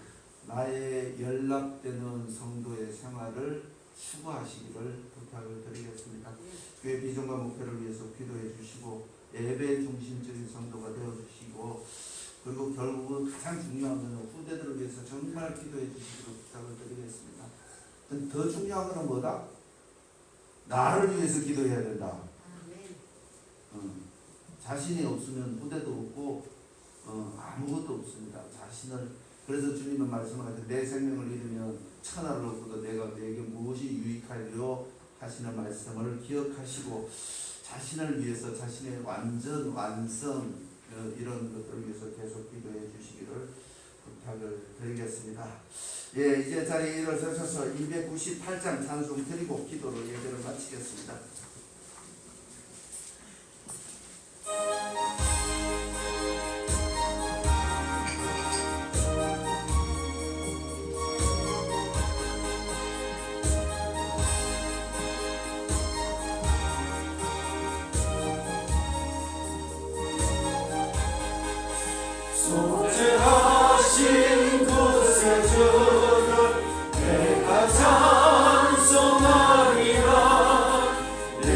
나의 연락되는 성도의 생활을 추구하시기를 부탁을 드리겠습니다. 교회 비전과 목표를 위해서 기도해 주시고 예배 중심적인 성도가 되어 주시고 그리고 결국은 가장 중요한 것은 후대들을 위해서 정말 기도해 주시기를 부탁을 드리겠습니다. 더 중요한 것은 뭐다? 나를 위해서 기도해야 된다. 자신이 없으면 후대도 없고 아무것도 없습니다. 자신을 그래서 주님은 말씀하셨죠. 내 생명을 잃으면 천하를 얻고도 내가 내게 무엇이 유익하리요 하시는 말씀을 기억하시고 자신을 위해서 자신의 완전 완성 이런 것들을 위해서 계속 기도해 주시기를 부탁을 드리겠습니다. 예, 이제 자리에 일어서셔서 298장 찬송 드리고 기도로 예배를 마치겠습니다. 속죄하신 곳에 주를 내가 찬송하리라. 내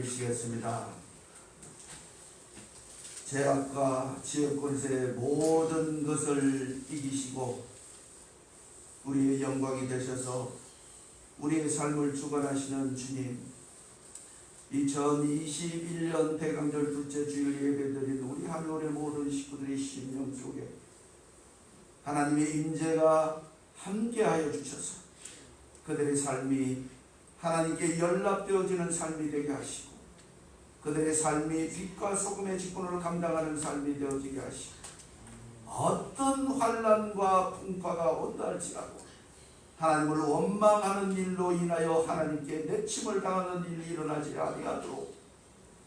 올리시겠습니다. 죄악과 지역권세의 모든 것을 이기시고 우리의 영광이 되셔서 우리의 삶을 주관하시는 주님, 2021년 대강절 둘째 주일 예배드린 우리 한올의 모든 식구들의 심령 속에 하나님의 임재가 함께하여 주셔서 그들의 삶이 하나님께 연락되어지는 삶이 되게 하시고 그들의 삶이 빛과 소금의 직분을 감당하는 삶이 되어지게 하시고 어떤 환난과 풍파가 온다 할지라도 하나님을 원망하는 일로 인하여 하나님께 내침을 당하는 일이 일어나지 아니하도록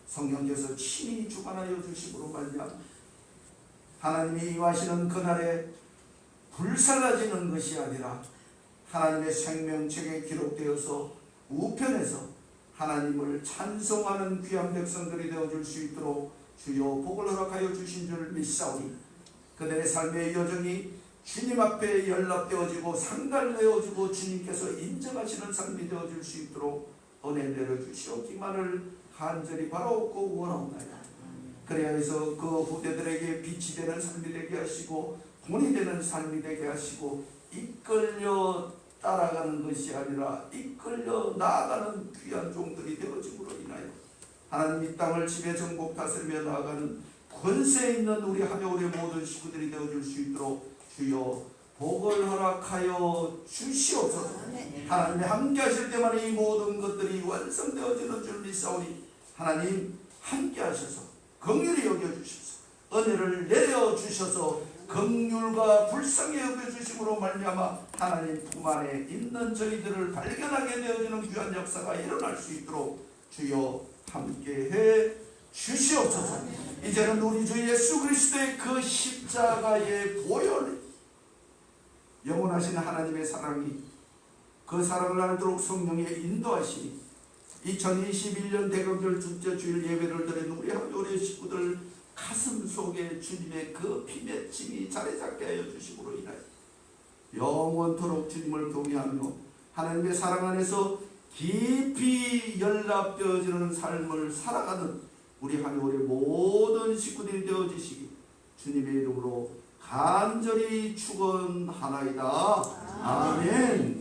성령께서 친히 주관하여 주심으로 말미암아 하나님이 임하시는 그날에 불살라지는 것이 아니라 하나님의 생명책에 기록되어서 우편에서 하나님을 찬송하는 귀한 백성들이 되어줄 수 있도록 주여 복을 허락하여 주신 줄 믿사오니 그들의 삶의 여정이 주님 앞에 연락되어지고 상달되어지고 주님께서 인정하시는 삶이 되어질 수 있도록 은혜 내려주시옵기만을 간절히 바라옵고 원하옵나이다. 그래야 해서 그 후대들에게 빛이 되는 삶이 되게 하시고 본이 되는 삶이 되게 하시고 이끌려 따라가는 것이 아니라 이끌려 나아가는 귀한 종들이 되어짐으로 인하여 하나님 이 땅을 지배 정복 다스리며 나아가는 권세 있는 우리 한여울의 모든 식구들이 되어줄 수 있도록 주여 복을 허락하여 주시옵소서. 하나님이 함께 하실 때만 이 모든 것들이 완성되어지는 줄 믿사오니 하나님 함께 하셔서 긍휼히 여겨주셔서 은혜를 내려주셔서 긍휼과 불쌍히 여겨주심으로 말미암아 하나님 품 안에 있는 저희들을 발견하게 되어지는 귀한 역사가 일어날 수 있도록 주여 함께해 주시옵소서. 이제는 우리 주 예수 그리스도의 그 십자가의 보혈 영원하신 하나님의 사랑이 그 사랑을 알도록 성령의 인도하시니 2021년 대강절 둘째 주일 예배를 드린 우리 한올의 식구들 가슴 속에 주님의 그 피맺힘이 자리 잡게 하여 주심으로 인하여 영원토록 주님을 경외하며 하나님의 사랑 안에서 깊이 연락되어지는 삶을 살아가는 우리 한올의 모든 식구들이 되어지시기 주님의 이름으로 간절히 축원하나이다. 아멘.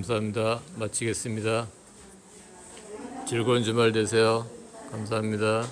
감사합니다. 마치겠습니다. 즐거운 주말 되세요. 감사합니다.